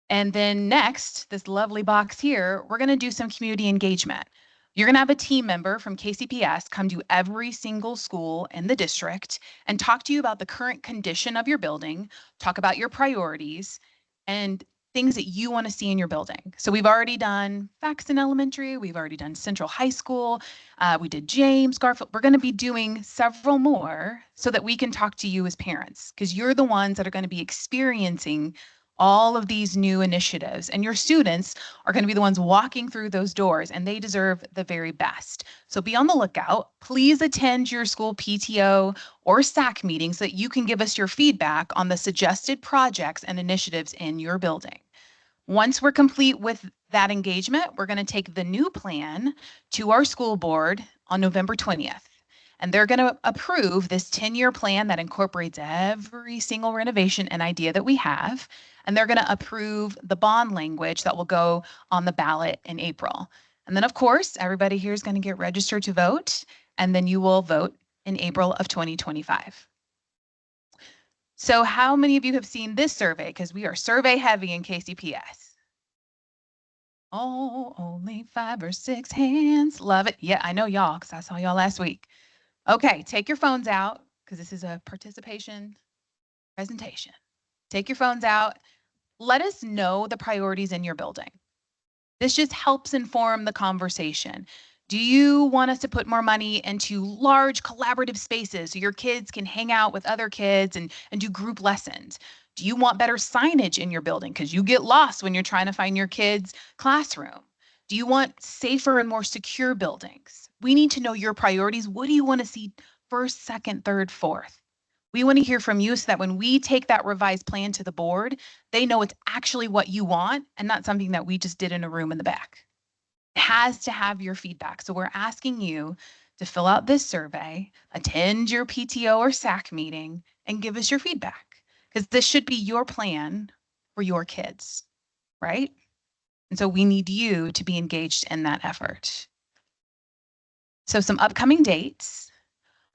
And then next, this lovely box here, we're going to do some community engagement. You're going to have a team member from KCPS come to every single school in the district and talk to you about the current condition of your building, talk about your priorities, and things that you want to see in your building. So we've already done Faxon Elementary, we've already done Central High School, we did James, Garfield. We're going to be doing several more so that we can talk to you as parents, because you're the ones that are going to be experiencing all of these new initiatives, and your students are going to be the ones walking through those doors, and they deserve the very best. So be on the lookout. Please attend your school PTO or SAC meeting so that you can give us your feedback on the suggested projects and initiatives in your building. Once we're complete with that engagement, we're going to take the new plan to our school board on November 20th. And they're going to approve this 10-year plan that incorporates every single renovation and idea that we have. And they're going to approve the bond language that will go on the ballot in April. And then, of course, everybody here is going to get registered to vote. And then you will vote in April of 2025. So how many of you have seen this survey? Because we are survey heavy in KCPS. Oh, only 5 or 6 hands. Love it. Yeah, I know y'all, because I saw y'all last week. Okay, take your phones out, because this is a participation presentation. Take your phones out. Let us know the priorities in your building. This just helps inform the conversation. Do you want us to put more money into large collaborative spaces so your kids can hang out with other kids and do group lessons? Do you want better signage in your building because you get lost when you're trying to find your kids' classroom? Do you want safer and more secure buildings? We need to know your priorities. What do you want to see first, second, third, fourth? We want to hear from you so that when we take that revised plan to the board, they know it's actually what you want and not something that we just did in a room in the back. It has to have your feedback. So we're asking you to fill out this survey, attend your PTO or SAC meeting, and give us your feedback, because this should be your plan for your kids, right? And so we need you to be engaged in that effort. So some upcoming dates.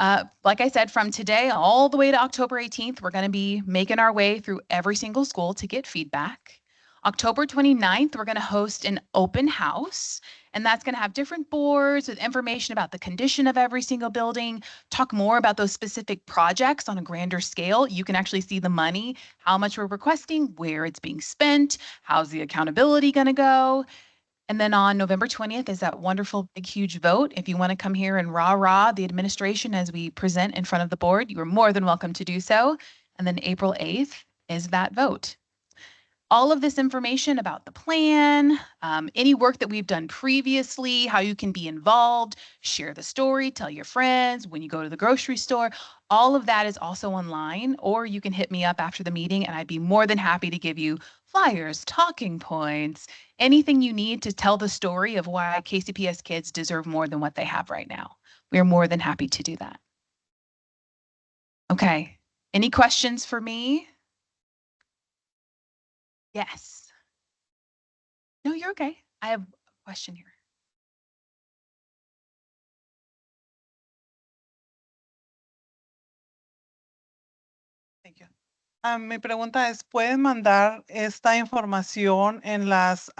Like I said, from today all the way to October 18th, we're going to be making our way through every single school to get feedback. October 29th, we're going to host an open house, and that's going to have different boards with information about the condition of every single building, talk more about those specific projects on a grander scale. You can actually see the money, how much we're requesting, where it's being spent, how's the accountability going to go. And then on November 20th is that wonderful big huge vote. If you want to come here and rah the administration as we present in front of the board, you are more than welcome to do so. And then April 8th is that vote. All of this information about the plan, any work that we've done previously, how you can be involved, share the story, tell your friends, when you go to the grocery store, all of that is also online, or you can hit me up after the meeting and I'd be more than happy to give you flyers, talking points, anything you need to tell the story of why KCPS kids deserve more than what they have right now. We are more than happy to do that. Okay, any questions for me? Yes. No, you're okay. I have a question here. Thank you. Mi pregunta es, ¿pueden mandar esta información en las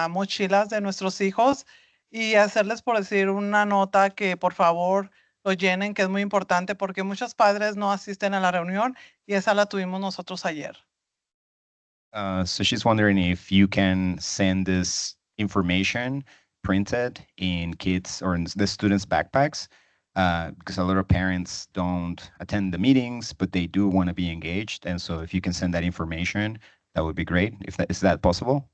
mochilas de nuestros hijos y hacerles, por decir, una nota que por favor lo llenen, que es muy importante porque muchos padres no asisten a la reunión y esa la tuvimos nosotros ayer? So she's wondering if you can send this information printed in kids or in the students' backpacks, because a lot of parents don't attend the meetings, but they do want to be engaged. And so if you can send that information, that would be great. Is that possible?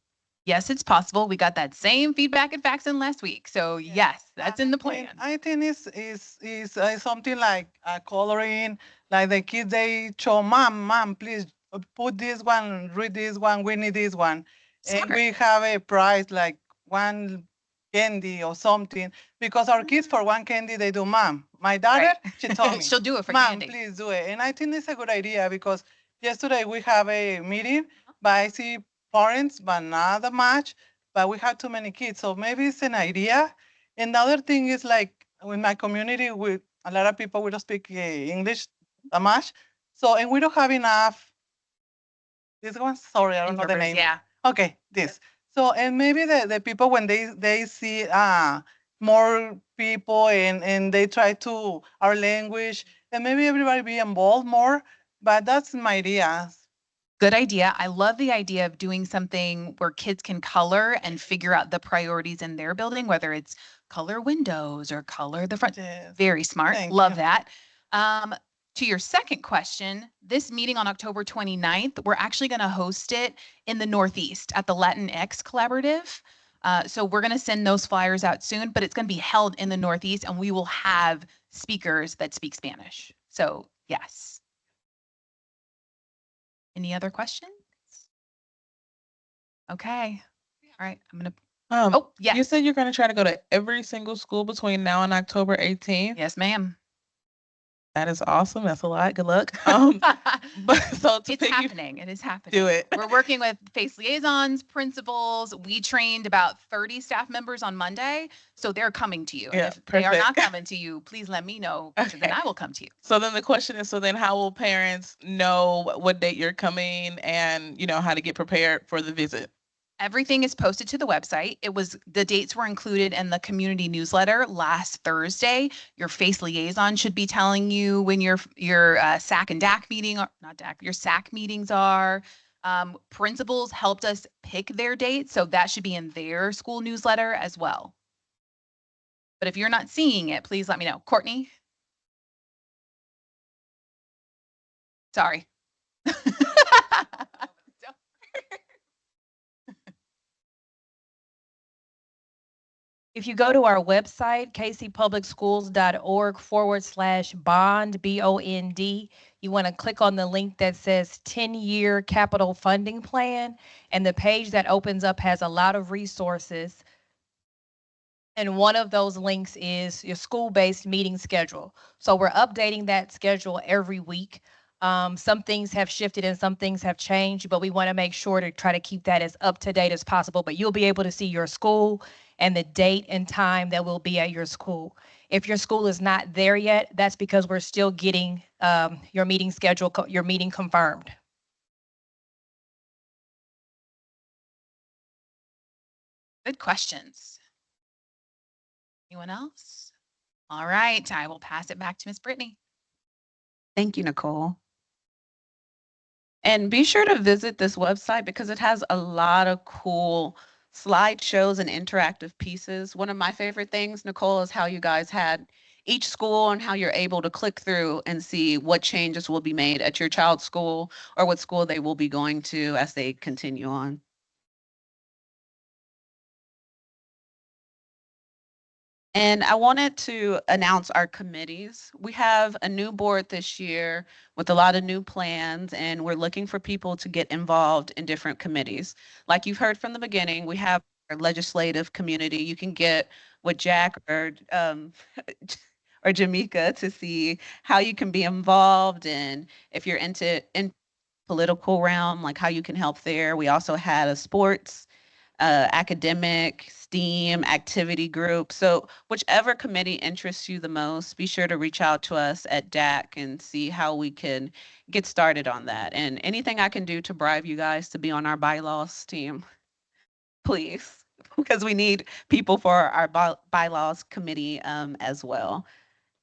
Yes, it's possible. We got that same feedback at Faxon last week. So yes, that's in the plan. I think it's something like coloring, Like the kids, they show, mom, please put this one, read this one, we need this one. And Smart. we have a prize like one candy or something, because our kids for one candy, they do, mom, my daughter, Right. she told me, She'll do it for mom, candy. please do it. And I think it's a good idea because yesterday we have a meeting, but I see parents, but not that much, but we have too many kids. So maybe it's an idea. And the other thing is like in my community, with a lot of people, we don't speak English that much. So, and we don't have enough. This one, sorry, I don't know the Interpreters, name. yeah. Okay, this. So, and maybe the people when they see more people and they try to our language, and maybe everybody be involved more. But that's my idea. Good idea. I love the idea of doing something where kids can color and figure out the priorities in their building, whether it's color windows or color the front. Yes. Very smart. Thank Love you. that. To your second question, this meeting on October 29th, we're actually going to host it in the Northeast at the Latinx Collaborative. So we're going to send those flyers out soon, but it's going to be held in the Northeast and we will have speakers that speak Spanish. So yes. Any other questions? Okay. All right. I'm going to, oh, You yes. said you're going to try to go to every single school between now and October 18th. Yes, ma'am. That is awesome. That's a lot. Good luck. But so to It's happening. It is happening. do it. We're working with face liaisons, principals. We trained about 30 staff members on Monday, so they're coming to you. And Yeah, if they are not perfect. coming to you, please let me know, because then Okay. I will come to you. So then the question is, so then how will parents know what date you're coming and, how to get prepared for the visit? Everything is posted to the website. The dates were included in the community newsletter last Thursday. Your face liaison should be telling you when your SAC and DAC meeting, or not DAC, your SAC meetings are. Principals helped us pick their dates, so that should be in their school newsletter as well. But if you're not seeing it, please let me know. Courtney? Sorry. If you go to our website, kcpublicschools.org/bond, BOND, you want to click on the link that says 10-year capital funding plan. And the page that opens up has a lot of resources. And one of those links is your school-based meeting schedule. So we're updating that schedule every week. Some things have shifted and some things have changed, but we want to make sure to try to keep that as up to date as possible. But you'll be able to see your school and the date and time that will be at your school. If your school is not there yet, that's because we're still getting your meeting schedule, your meeting confirmed. Good questions. Anyone else? All right, I will pass it back to Miss Brittany. Thank you, Nicole. And be sure to visit this website because it has a lot of cool slideshows and interactive pieces. One of my favorite things, Nicole, is how you guys had each school and how you're able to click through and see what changes will be made at your child's school or what school they will be going to as they continue on. And I wanted to announce our committees. We have a new board this year with a lot of new plans, and we're looking for people to get involved in different committees. Like you've heard from the beginning, we have our legislative community. You can get with Jack or Jamaica to see how you can be involved, and if you're in political realm, like how you can help there. We also had a sports academic, STEAM, activity group. So whichever committee interests you the most, be sure to reach out to us at DAC and see how we can get started on that. And anything I can do to bribe you guys to be on our bylaws team, please, because we need people for our bylaws committee as well.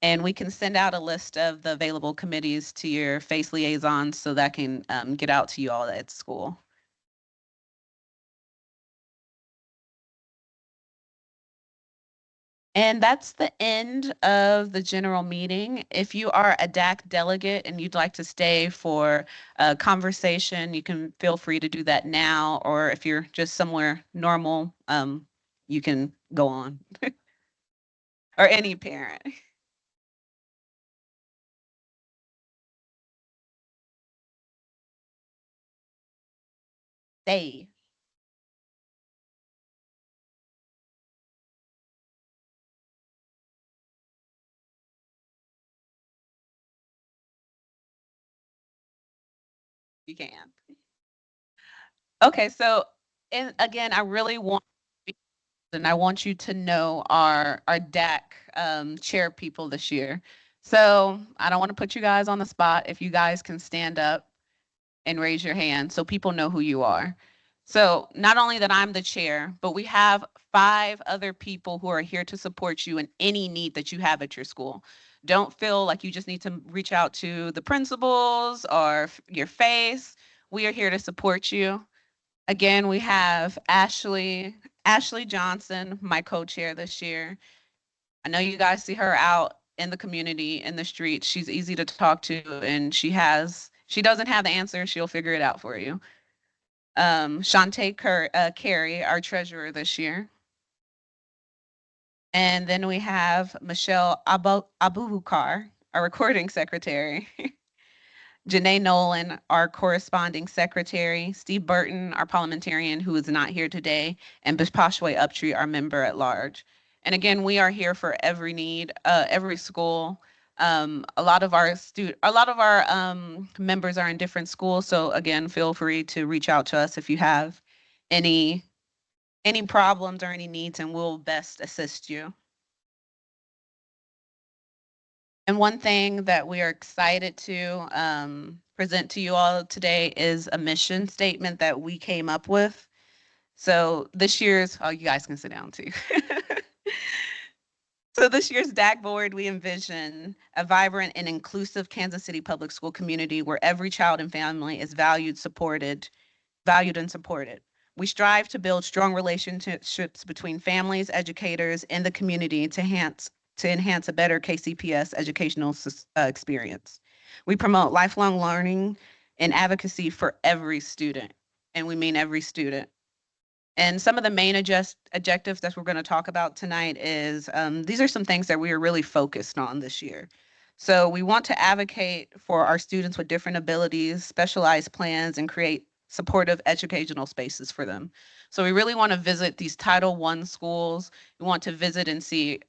And we can send out a list of the available committees to your face liaisons so that can get out to you all at school. And that's the end of the general meeting. If you are a DAC delegate and you'd like to stay for a conversation, you can feel free to do that now, or if you're just somewhere normal, you can go on. Or any parent. Day. You can. Okay, so and again, I really want and I want you to know our DAC chair people this year. So I don't want to put you guys on the spot. If you guys can stand up and raise your hand so people know who you are. So not only that I'm the chair, but we have 5 other people who are here to support you in any need that you have at your school. Don't feel like you just need to reach out to the principals or your face. We are here to support you. Again, we have Ashley Johnson, my co-chair this year. I know you guys see her out in the community, in the streets. She's easy to talk to, and she doesn't have the answer. She'll figure it out for you. Shantae Carey, our treasurer this year. And then we have Michelle Abubakar, our recording secretary. Janae Nolan, our corresponding secretary, Steve Burton, our parliamentarian who is not here today, and Bishpashwe Uptree, our member at large. And again, we are here for every need, every school. A lot of our members are in different schools. So again, feel free to reach out to us if you have any problems or any needs, and we'll best assist you. And one thing that we are excited to present to you all today is a mission statement that we came up with. So this year's, oh, you guys can sit down too. So this year's DAC board, we envision a vibrant and inclusive Kansas City public school community where every child and family is valued and supported. We strive to build strong relationships between families, educators, and the community to enhance a better KCPS educational experience. We promote lifelong learning and advocacy for every student, and we mean every student. And some of the main objectives that we're going to talk about tonight is these are some things that we are really focused on this year. So we want to advocate for our students with different abilities, specialized plans, and create supportive educational spaces for them. So we really want to visit these Title I schools. We want to visit and see,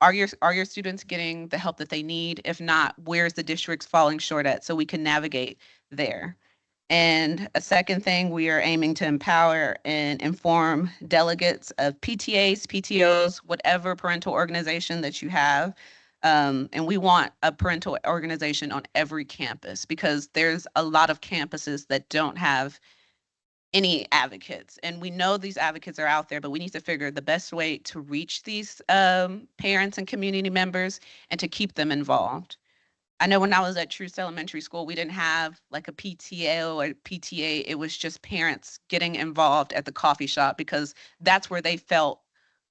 are your students getting the help that they need? If not, where's the district's falling short at so we can navigate there? And a second thing, we are aiming to empower and inform delegates of PTAs, PTOs, whatever parental organization that you have. And we want a parental organization on every campus because there's a lot of campuses that don't have any advocates. And we know these advocates are out there, but we need to figure the best way to reach these parents and community members and to keep them involved. I know when I was at Truce Elementary School, we didn't have like a PTO or PTA. It was just parents getting involved at the coffee shop because that's where they felt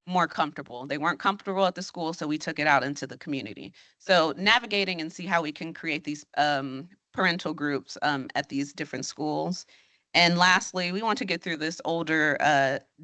more comfortable. They weren't comfortable at the school, so we took it out into the community. So navigating and see how we can create these parental groups at these different schools. And lastly, we want to get through this older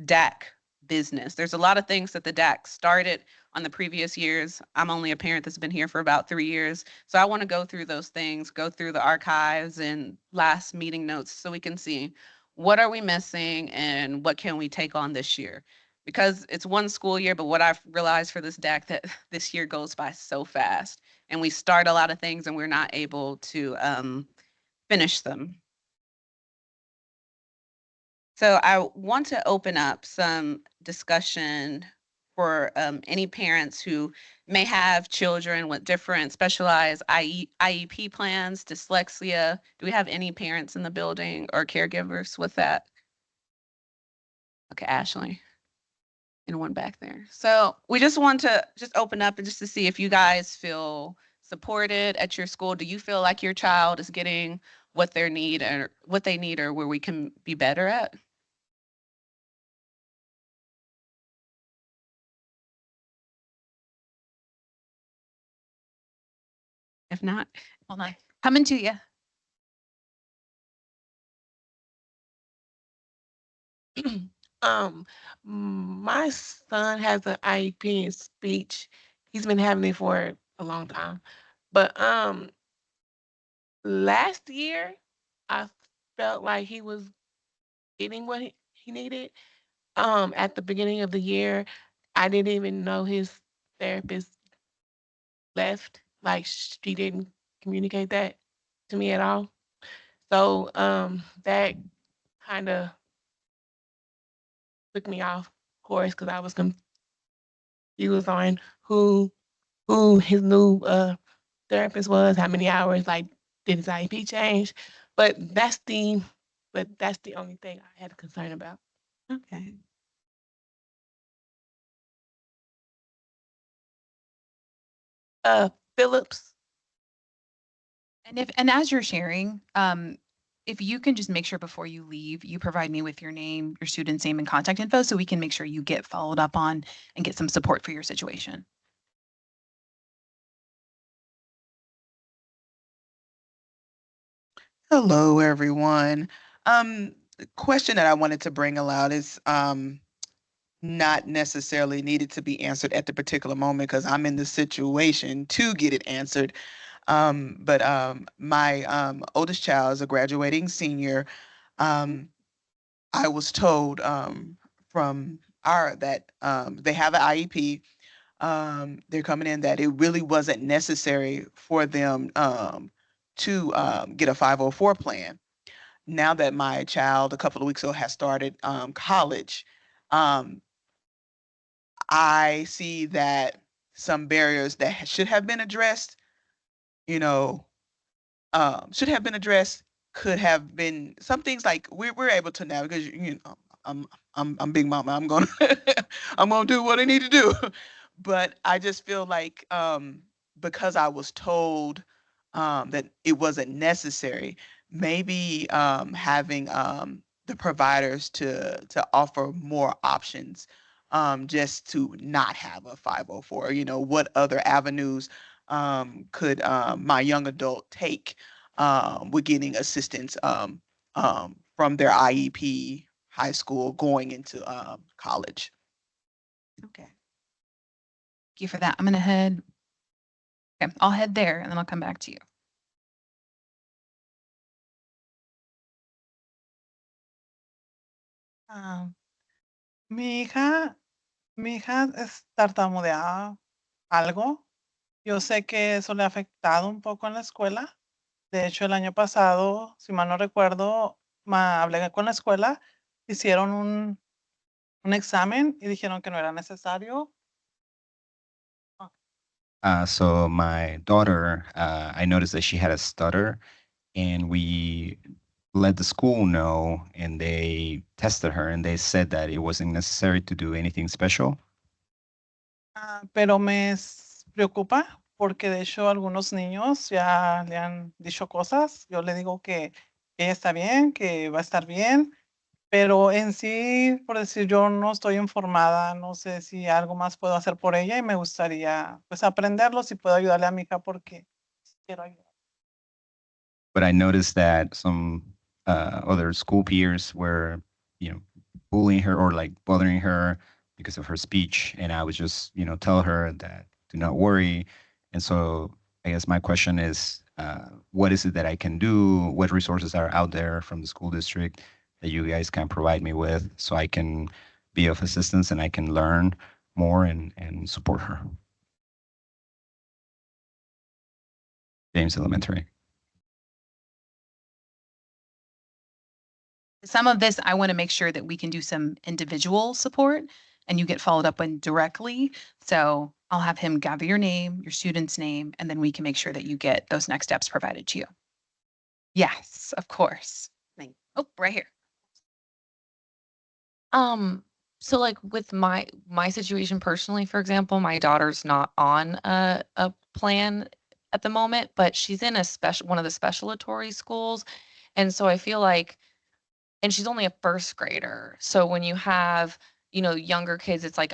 DAC business. There's a lot of things that the DAC started on the previous years. I'm only a parent that's been here for about 3 years. So I want to go through those things, go through the archives and last meeting notes so we can see what are we missing and what can we take on this year. Because it's one school year, but what I've realized for this DAC that this year goes by so fast and we start a lot of things and we're not able to finish them. So I want to open up some discussion for any parents who may have children with different specialized IEP plans, dyslexia. Do we have any parents in the building or caregivers with that? Okay, Ashley. And one back there. So we just want to just open up and just to see if you guys feel supported at your school. Do you feel like your child is getting what they need or where we can be better at? If not, Hold on. Coming to you. My son has an IEP in speech. He's been having it for a long time. But last year I felt like he was getting what he needed. At the beginning of the year, I didn't even know his therapist left. Like she didn't communicate that to me at all. So that kind of took me off course because I was confused on who his new therapist was, how many hours, like did his IEP change? But that's the only thing I had a concern about. Okay. Phillips. And as you're sharing, if you can just make sure before you leave, you provide me with your name, your student's name and contact info so we can make sure you get followed up on and get some support for your situation. Hello, everyone. The question that I wanted to bring aloud is not necessarily needed to be answered at the particular moment because I'm in the situation to get it answered. But my oldest child is a graduating senior. I was told from that they have an IEP. They're coming in that it really wasn't necessary for them to get a 504 plan. Now that my child a couple of weeks ago has started college, I see that some barriers that should have been addressed, you know, should have been addressed, could have been some things like we're able to now because you know I'm big mama. I'm gonna I'm gonna do what I need to do. But I just feel like because I was told that it wasn't necessary, maybe having the providers to offer more options just to not have a 504. You know, what other avenues could my young adult take with getting assistance from their IEP, high school, going into college. Okay. Thank you for that. I'm gonna head. Okay, I'll head there and then I'll come back to you. Ah, mi hija, es tartamudeaba algo. Yo sé que eso le ha afectado un poco en la escuela. De hecho, el año pasado, si mal no recuerdo, hablé con la escuela, hicieron un examen y dijeron que no era necesario. So my daughter, I noticed that she had a stutter, and we let the school know, and they tested her, and they said that it wasn't necessary to do anything special. Pero preocupa porque de hecho algunos niños ya le han dicho cosas. Yo le digo que ella está bien, que va a estar bien, pero en sí, por decir, yo no estoy informada, no sé si algo más puedo hacer por ella y me gustaría pues aprenderlo, si puedo ayudarle a mi hija porque quiero ayudar. But I noticed that some other school peers were, bullying her or like bothering her because of her speech, and I was just, tell her that do not worry. And so I guess my question is, what is it that I can do? What resources are out there from the school district that you guys can provide me with so I can be of assistance and I can learn more and support her? James Elementary. Some of this, I want to make sure that we can do some individual support and you get followed up on directly. So I'll have him gather your name, your student's name, and then we can make sure that you get those next steps provided to you. Yes, of course. Oh, right here. So like with my situation personally, for example, my daughter's not on a plan at the moment, but she's in one of the specialatory schools. And so I feel like, and she's only a first grader. So when you have, younger kids, it's like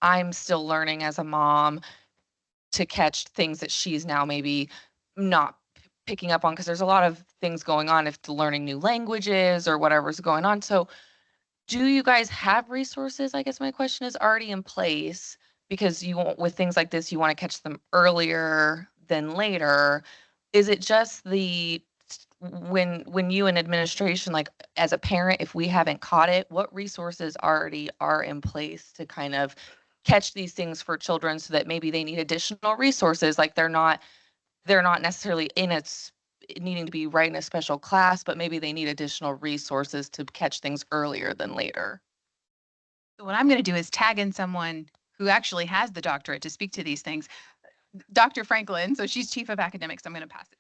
I'm still learning as a mom to catch things that she's now maybe not picking up on because there's a lot of things going on if learning new languages or whatever's going on. So do you guys have resources? I guess my question is already in place because you want, with things like this, you want to catch them earlier than later. Is it just the when you in administration, like as a parent, if we haven't caught it, what resources already are in place to kind of catch these things for children so that maybe they need additional resources, like they're not necessarily needing to be right in a special class, but maybe they need additional resources to catch things earlier than later. So what I'm going to do is tag in someone who actually has the doctorate to speak to these things. Dr. Franklin, so she's chief of academics. I'm going to pass it.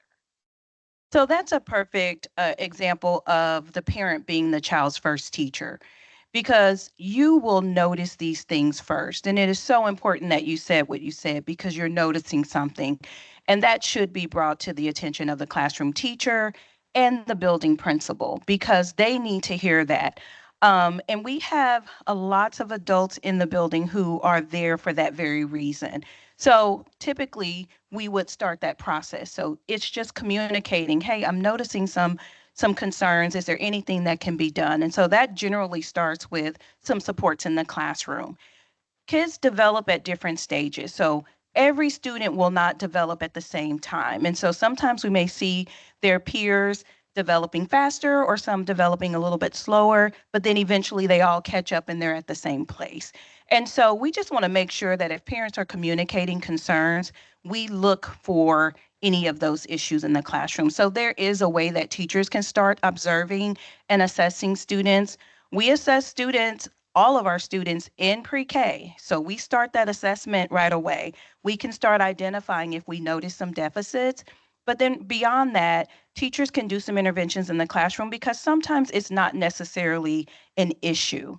So that's a perfect example of the parent being the child's first teacher, because you will notice these things first. And it is so important that you said what you said, because you're noticing something. And that should be brought to the attention of the classroom teacher and the building principal, because they need to hear that. And we have lots of adults in the building who are there for that very reason. So typically we would start that process. So it's just communicating, hey, I'm noticing some concerns. Is there anything that can be done? And so that generally starts with some supports in the classroom. Kids develop at different stages. So every student will not develop at the same time. And so sometimes we may see their peers developing faster or some developing a little bit slower, but then eventually they all catch up and they're at the same place. And so we just want to make sure that if parents are communicating concerns, we look for any of those issues in the classroom. So there is a way that teachers can start observing and assessing students. We assess students, all of our students, in pre-K. So we start that assessment right away. We can start identifying if we notice some deficits. But then beyond that, teachers can do some interventions in the classroom, because sometimes it's not necessarily an issue.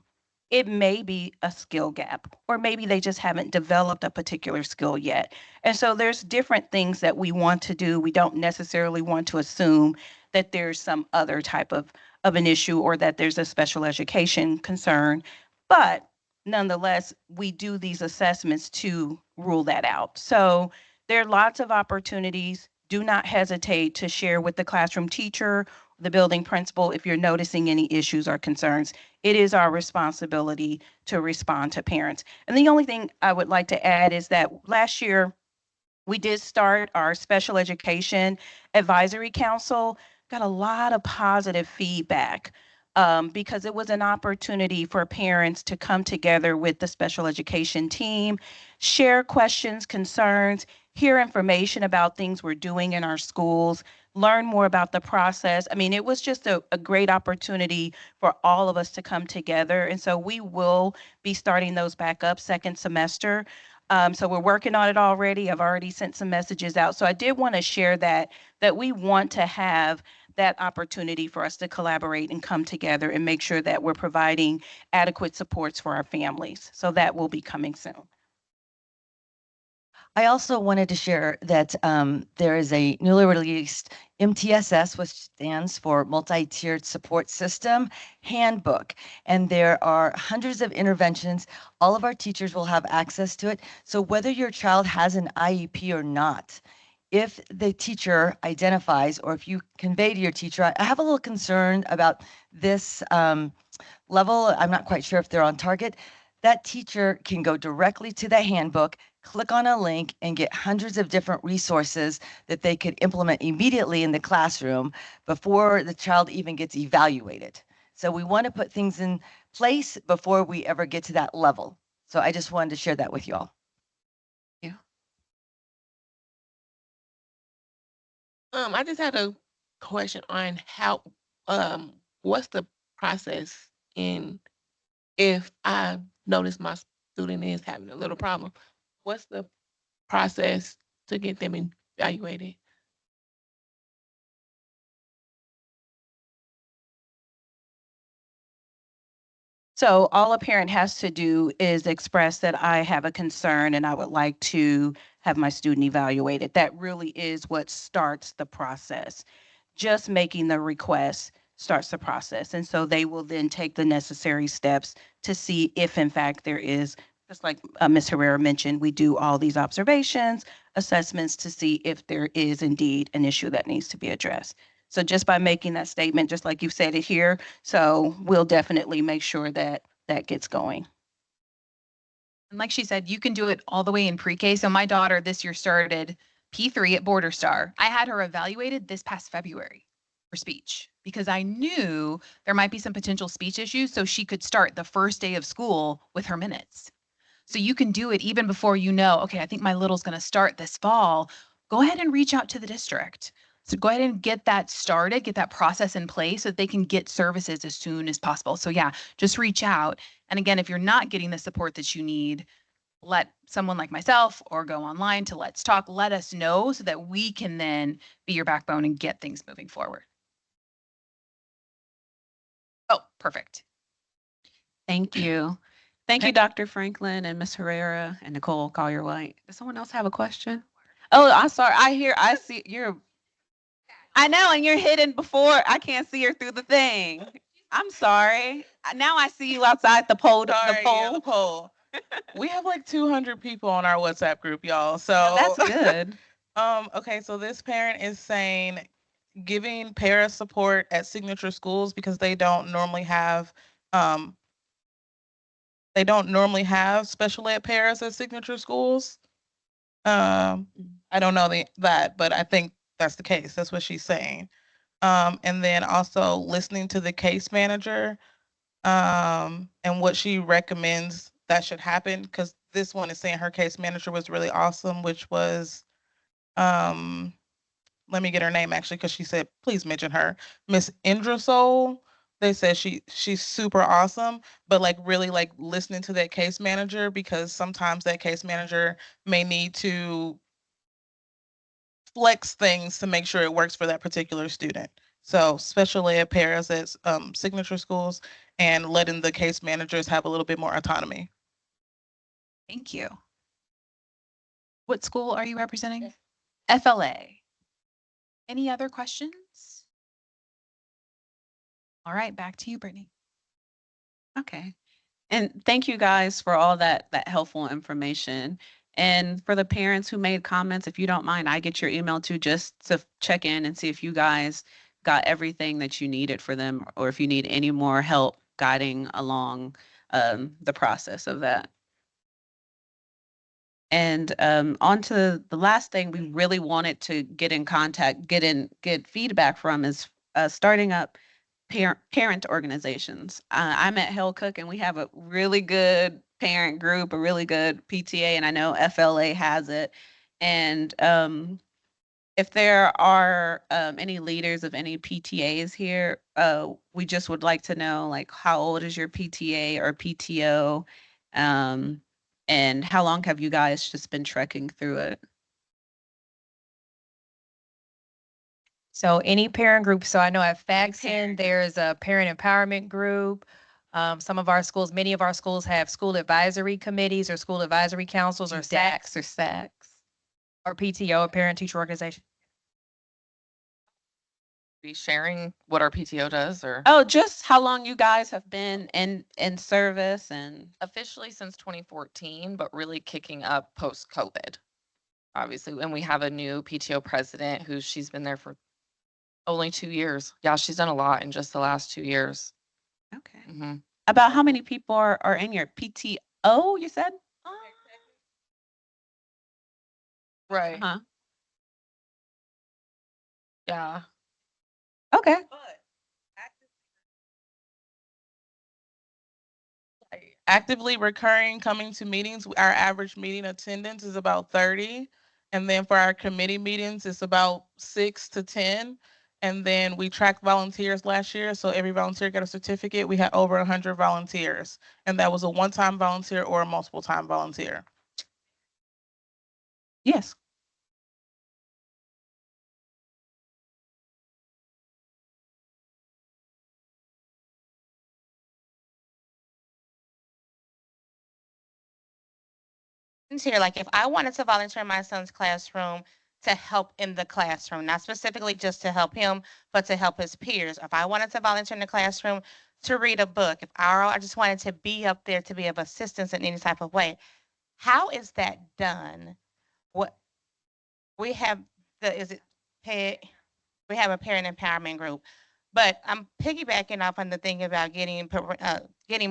It may be a skill gap, or maybe they just haven't developed a particular skill yet. And so there's different things that we want to do. We don't necessarily want to assume that there's some other type of an issue, or that there's a special education concern. But nonetheless, we do these assessments to rule that out. So there are lots of opportunities. Do not hesitate to share with the classroom teacher, the building principal, if you're noticing any issues or concerns. It is our responsibility to respond to parents. And the only thing I would like to add is that last year, we did start our Special Education Advisory Council, got a lot of positive feedback, because it was an opportunity for parents to come together with the special education team, share questions, concerns, hear information about things we're doing in our schools, learn more about the process. I mean, it was just a great opportunity for all of us to come together. And so we will be starting those back up second semester. So we're working on it already. I've already sent some messages out. So I did want to share that we want to have that opportunity for us to collaborate and come together and make sure that we're providing adequate supports for our families. So that will be coming soon. I also wanted to share that there is a newly released MTSS, which stands for Multi-Tiered Support System Handbook. And there are hundreds of interventions. All of our teachers will have access to it. So whether your child has an IEP or not, if the teacher identifies, or if you convey to your teacher, I have a little concern about this level, I'm not quite sure if they're on target, that teacher can go directly to the handbook, click on a link, and get hundreds of different resources that they could implement immediately in the classroom before the child even gets evaluated. So we want to put things in place before we ever get to that level. So I just wanted to share that with you all. I just had a question on how, what's the process in if I notice my student is having a little problem? What's the process to get them evaluated? So all a parent has to do is express that I have a concern and I would like to have my student evaluated. That really is what starts the process. Just making the request starts the process. And so they will then take the necessary steps to see if in fact there is, just like Ms. Herrera mentioned, we do all these observations, assessments to see if there is indeed an issue that needs to be addressed. So just by making that statement, just like you've said it here, so we'll definitely make sure that that gets going. And like she said, you can do it all the way in pre-K. So my daughter this year started P3 at Border Star. I had her evaluated this past February for speech because I knew there might be some potential speech issues. So she could start the first day of school with her minutes. So you can do it even before you know, okay, I think my little's going to start this fall. Go ahead and reach out to the district. So go ahead and get that started, get that process in place so that they can get services as soon as possible. So yeah, just reach out. And again, if you're not getting the support that you need, let someone like myself or go online to Let's Talk, let us know so that we can then be your backbone and get things moving forward. Oh, perfect. Thank you. Thank you, Dr. Franklin and Ms. Herrera and Nicole Collier-White. Does someone else have a question? Oh, I'm sorry. I see you're, I know, and you're hidden before. I can't see her through the thing. I'm sorry. Now I see you outside the pole. Sorry, The yeah, pole. the poll. We have like 200 people on our WhatsApp group, y'all. So That's good. Okay, so this parent is saying giving para support at signature schools because they don't normally have special ed paras at signature schools. I don't know that, but I think that's the case. That's what she's saying. And then also listening to the case manager and what she recommends that should happen, because this one is saying her case manager was really awesome, which was let me get her name actually, because she said please mention her, Miss Indrasol. They said she's super awesome, but like really like listening to that case manager, because sometimes that case manager may need to flex things to make sure it works for that particular student. So special ed paras at signature schools and letting the case managers have a little bit more autonomy. Thank you. What school are you representing? FLA. Any other questions? All right, back to you, Brittany. Okay. And thank you guys for all that helpful information. And for the parents who made comments, if you don't mind, I get your email too, just to check in and see if you guys got everything that you needed for them, or if you need any more help guiding along the process of that. And on to the last thing we really wanted to get in contact, get feedback from is starting up parent organizations. I'm at Hale Cook and we have a really good parent group, a really good PTA, and I know FLA has it. And if there are any leaders of any PTAs here, we just would like to know, like, how old is your PTA or PTO? And how long have you guys just been trekking through it? So any parent group, so I know at Faxon, there's a parent empowerment group. Some of our schools, many of our schools have school advisory committees or school advisory councils or SACs or SACs. or PTO, or parent teacher organization. Be sharing what our PTO does, or Oh, just how long you guys have been in service and officially since 2014, but really kicking up post-COVID. Obviously, and we have a new PTO president she's been there for only 2 years. Yeah, she's done a lot in just the last 2 years. Okay. Mm-hmm. About how many people are in your PTO, you said? Right. Huh. Yeah. Okay. Actively recurring coming to meetings, our average meeting attendance is about 30. And then for our committee meetings, it's about 6 to 10. And then we tracked volunteers last year. So every volunteer got a certificate. We had over 100 volunteers. And that was a one-time volunteer or a multiple-time volunteer. Yes. Here, like if I wanted to volunteer in my son's classroom to help in the classroom, not specifically just to help him, but to help his peers. If I wanted to volunteer in the classroom to read a book, if I just wanted to be up there to be of assistance in any type of way, how is that done? What we have we have a parent empowerment group, but I'm piggybacking off on the thing about getting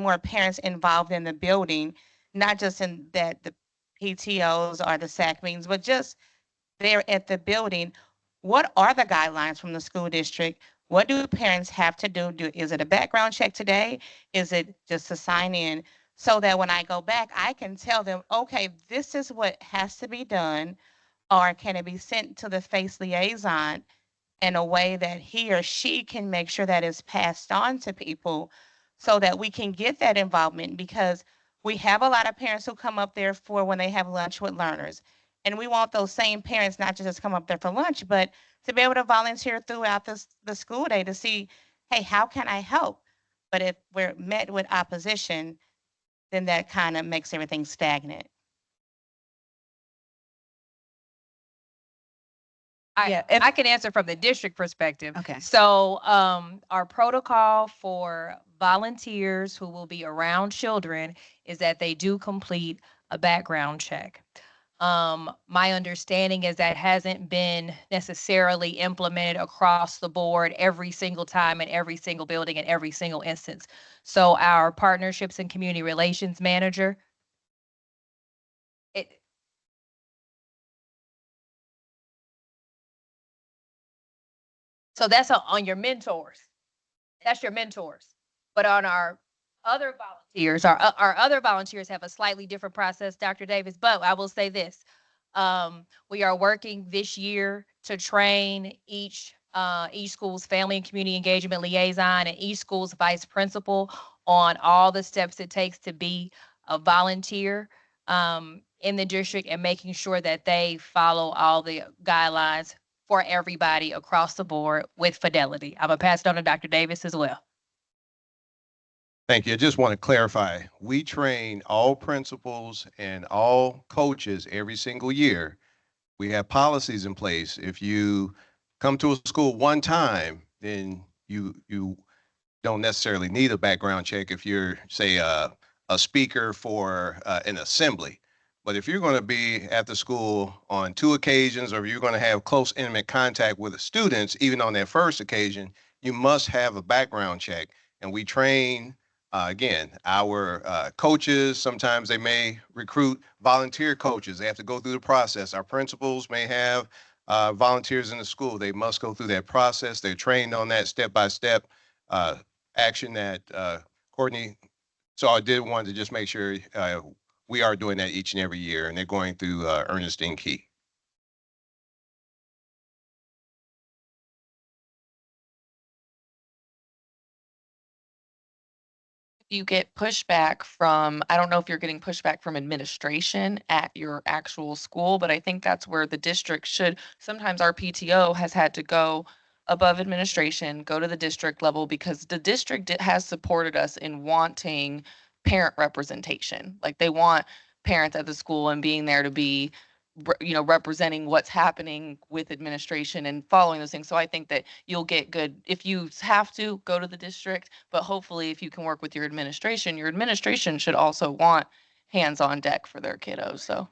more parents involved in the building, not just in the PTOs or the SAC meetings, but just there at the building. What are the guidelines from the school district What do parents have to do? Is it a background check today? Is it just to sign in? So that when I go back, I can tell them, okay, this is what has to be done, or can it be sent to the FACE liaison in a way that he or she can make sure that is passed on to people so that we can get that involvement, because we have a lot of parents who come up there for when they have lunch with learners. And we want those same parents not to just come up there for lunch, but to be able to volunteer throughout the school day to see, hey, how can I help? But if we're met with opposition, then that kind of makes everything stagnant. I can answer from the district perspective. Okay. So our protocol for volunteers who will be around children is that they do complete a background check. My understanding is that hasn't been necessarily implemented across the board every single time in every single building in every single instance. So our partnerships and community relations manager, so that's on your mentors. That's your mentors. But on our other volunteers, our other volunteers have a slightly different process, Dr. Davis. But I will say this. We are working this year to train each school's family and community engagement liaison and each school's vice principal on all the steps it takes to be a volunteer in the district, and making sure that they follow all the guidelines for everybody across the board with fidelity. I'm gonna pass it on to Dr. Davis as well. Thank you. I just want to clarify, we train all principals and all coaches every single year. We have policies in place. If you come to a school one time, then you don't necessarily need a background check if you're, say, a speaker for an assembly. But if you're going to be at the school on 2 occasions, or you're going to have close, intimate contact with the students, even on that first occasion, you must have a background check. And we train, again, our coaches. Sometimes they may recruit volunteer coaches. They have to go through the process. Our principals may have volunteers in the school. They must go through that process. They're trained on that step-by-step action that Courtney. So I did want to just make sure we are doing that each and every year, and they're going through Ernestine Key. You get pushback from, I don't know if you're getting pushback from administration at your actual school, but I think that's where the district should, sometimes our PTO has had to go above administration, go to the district level, because the district has supported us in wanting parent representation. Like, they want parents at the school and being there to be, representing what's happening with administration and following those things. So I think that you'll get good, if you have to go to the district, but hopefully if you can work with your administration should also want hands on deck for their kiddos. So.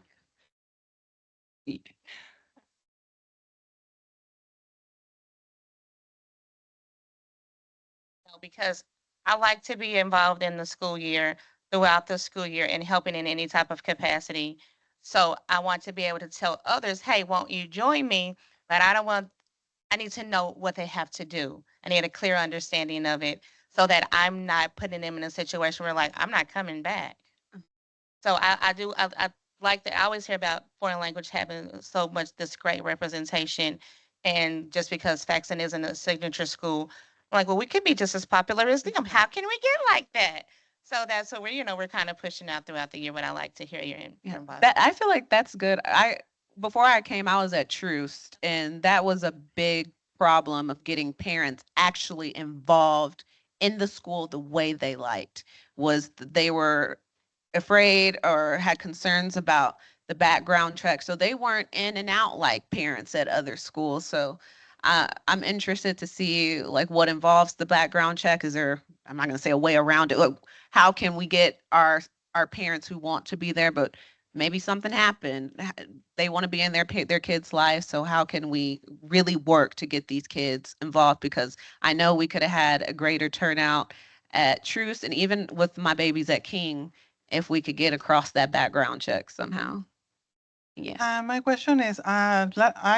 Because I like to be involved in the school year, throughout the school year, and helping in any type of capacity. So I want to be able to tell others, hey, won't you join me? But I need to know what they have to do. I need a clear understanding of it so that I'm not putting them in a situation where, like, I'm not coming back. So I like that. I always hear about foreign language having so much this great representation. And just because Faxon isn't a signature school, I'm like, well, we could be just as popular as them. How can we get like that? So that's what we're kind of pushing out throughout the year, but I like to hear your input. That, I feel like that's good. Before I came, I was at Troost, and that was a big problem of getting parents actually involved in the school the way they liked. Was they were afraid or had concerns about the background check, so they weren't in and out like parents at other schools. So I'm interested to see, like, what involves the background check. Is there, I'm not going to say a way around it. Like, how can we get our parents who want to be there, but maybe something happened, they want to be in their kids' lives. So how can we really work to get these kids involved? Because I know we could have had a greater turnout at Truce, and even with my babies at King, if we could get across that background check somehow. Yeah. My question is, I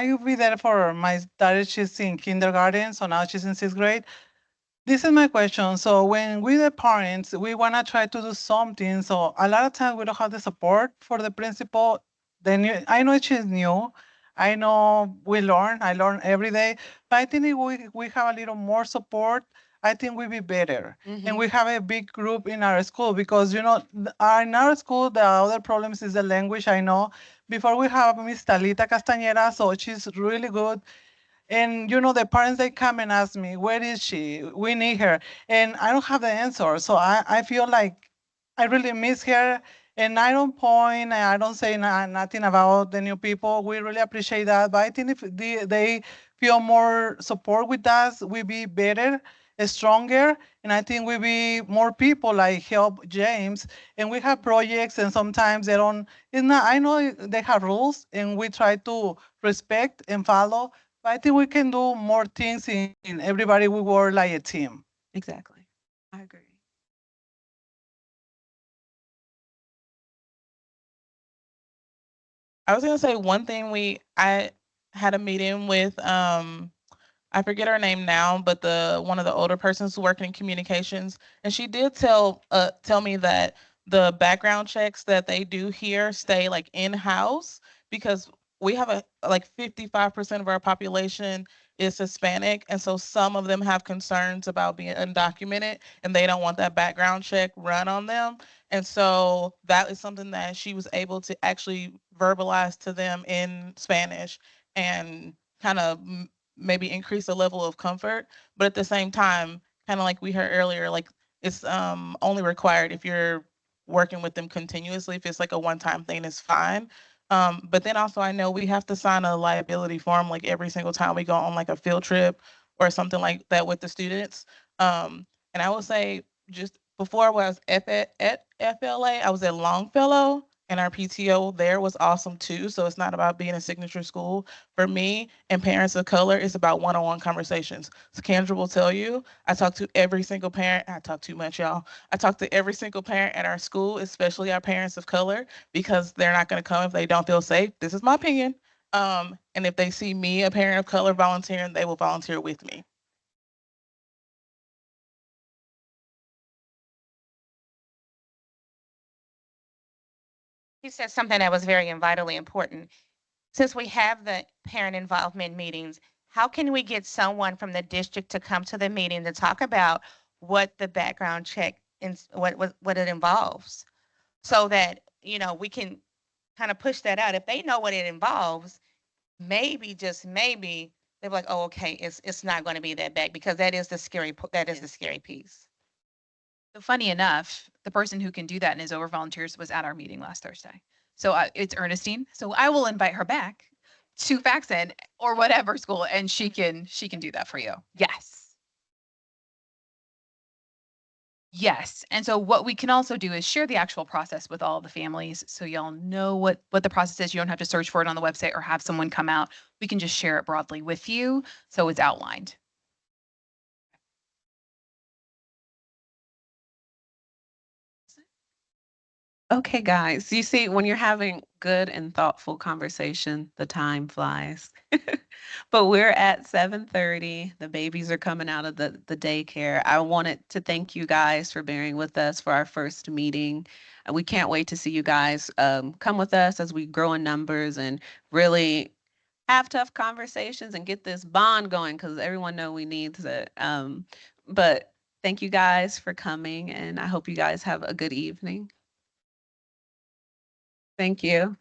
will be there for my daughter. She's in kindergarten, so now she's in 6th grade. This is my question. So when we the parents, we want to try to do something. So a lot of times we don't have the support for the principal. Then I know she's new. I know I learn every day. But I think if we have a little more support, I think we'll be better. And we have a big group in our school because, in our school, the other problems is the language, I know. Before we have Miss Talita Castañeda, so she's really good. And the parents, they come and ask me, where is she? We need her. And I don't have the answer. So I feel like I really miss her. And I don't point, and I don't say nothing about the new people. We really appreciate that. But I think if they feel more support with us, we'll be better, stronger. And I think we'll be more people like help James. And we have projects, and sometimes they don't, I know they have rules, and we try to respect and follow. But I think we can do more things in everybody. We work like a team. Exactly. I agree. I was gonna say one thing I had a meeting with I forget her name now, but one of the older persons working in communications, and she did tell me that the background checks that they do here stay like in-house because we have like 55% of our population is Hispanic, and so some of them have concerns about being undocumented and they don't want that background check run on them. And so that is something that she was able to actually verbalize to them in Spanish and kind of maybe increase the level of comfort. But at the same time, kind of like we heard earlier, like it's only required if you're working with them continuously. If it's like a one-time thing, it's fine. But then also I know we have to sign a liability form like every single time we go on like a field trip or something like that with the students. And I will say just before I was at FLA, I was at Longfellow, and our PTO there was awesome too. So it's not about being a signature school. For me and parents of color, it's about one-on-one conversations. So Kendra will tell you, I talk to every single parent. I talk too much, y'all. I talk to every single parent at our school, especially our parents of color, because they're not going to come if they don't feel safe. This is my opinion. And if they see me, a parent of color, volunteering, they will volunteer with me. You said something that was very and vitally important. Since we have the parent involvement meetings, how can we get someone from the district to come to the meeting to talk about what the background check and what it involves, so that we can kind of push that out? If they know what it involves, maybe just maybe they're like, oh, okay, it's not going to be that bad, because that is the scary the scary piece. So funny enough, the person who can do that and is over volunteers was at our meeting last Thursday. So it's Ernestine. So I will invite her back to Faxon or whatever school, and she can do that for you. Yes. Yes. And so what we can also do is share the actual process with all the families, so y'all know what the process is. You don't have to search for it on the website or have someone come out. We can just share it broadly with you, so it's outlined. Okay, guys, you see, when you're having good and thoughtful conversation, the time flies. But we're at 7:30. The babies are coming out of the daycare. I wanted to thank you guys for bearing with us for our first meeting. And we can't wait to see you guys come with us as we grow in numbers and really have tough conversations and get this bond going, because everyone know we need it. But thank you guys for coming, and I hope you guys have a good evening. Thank you.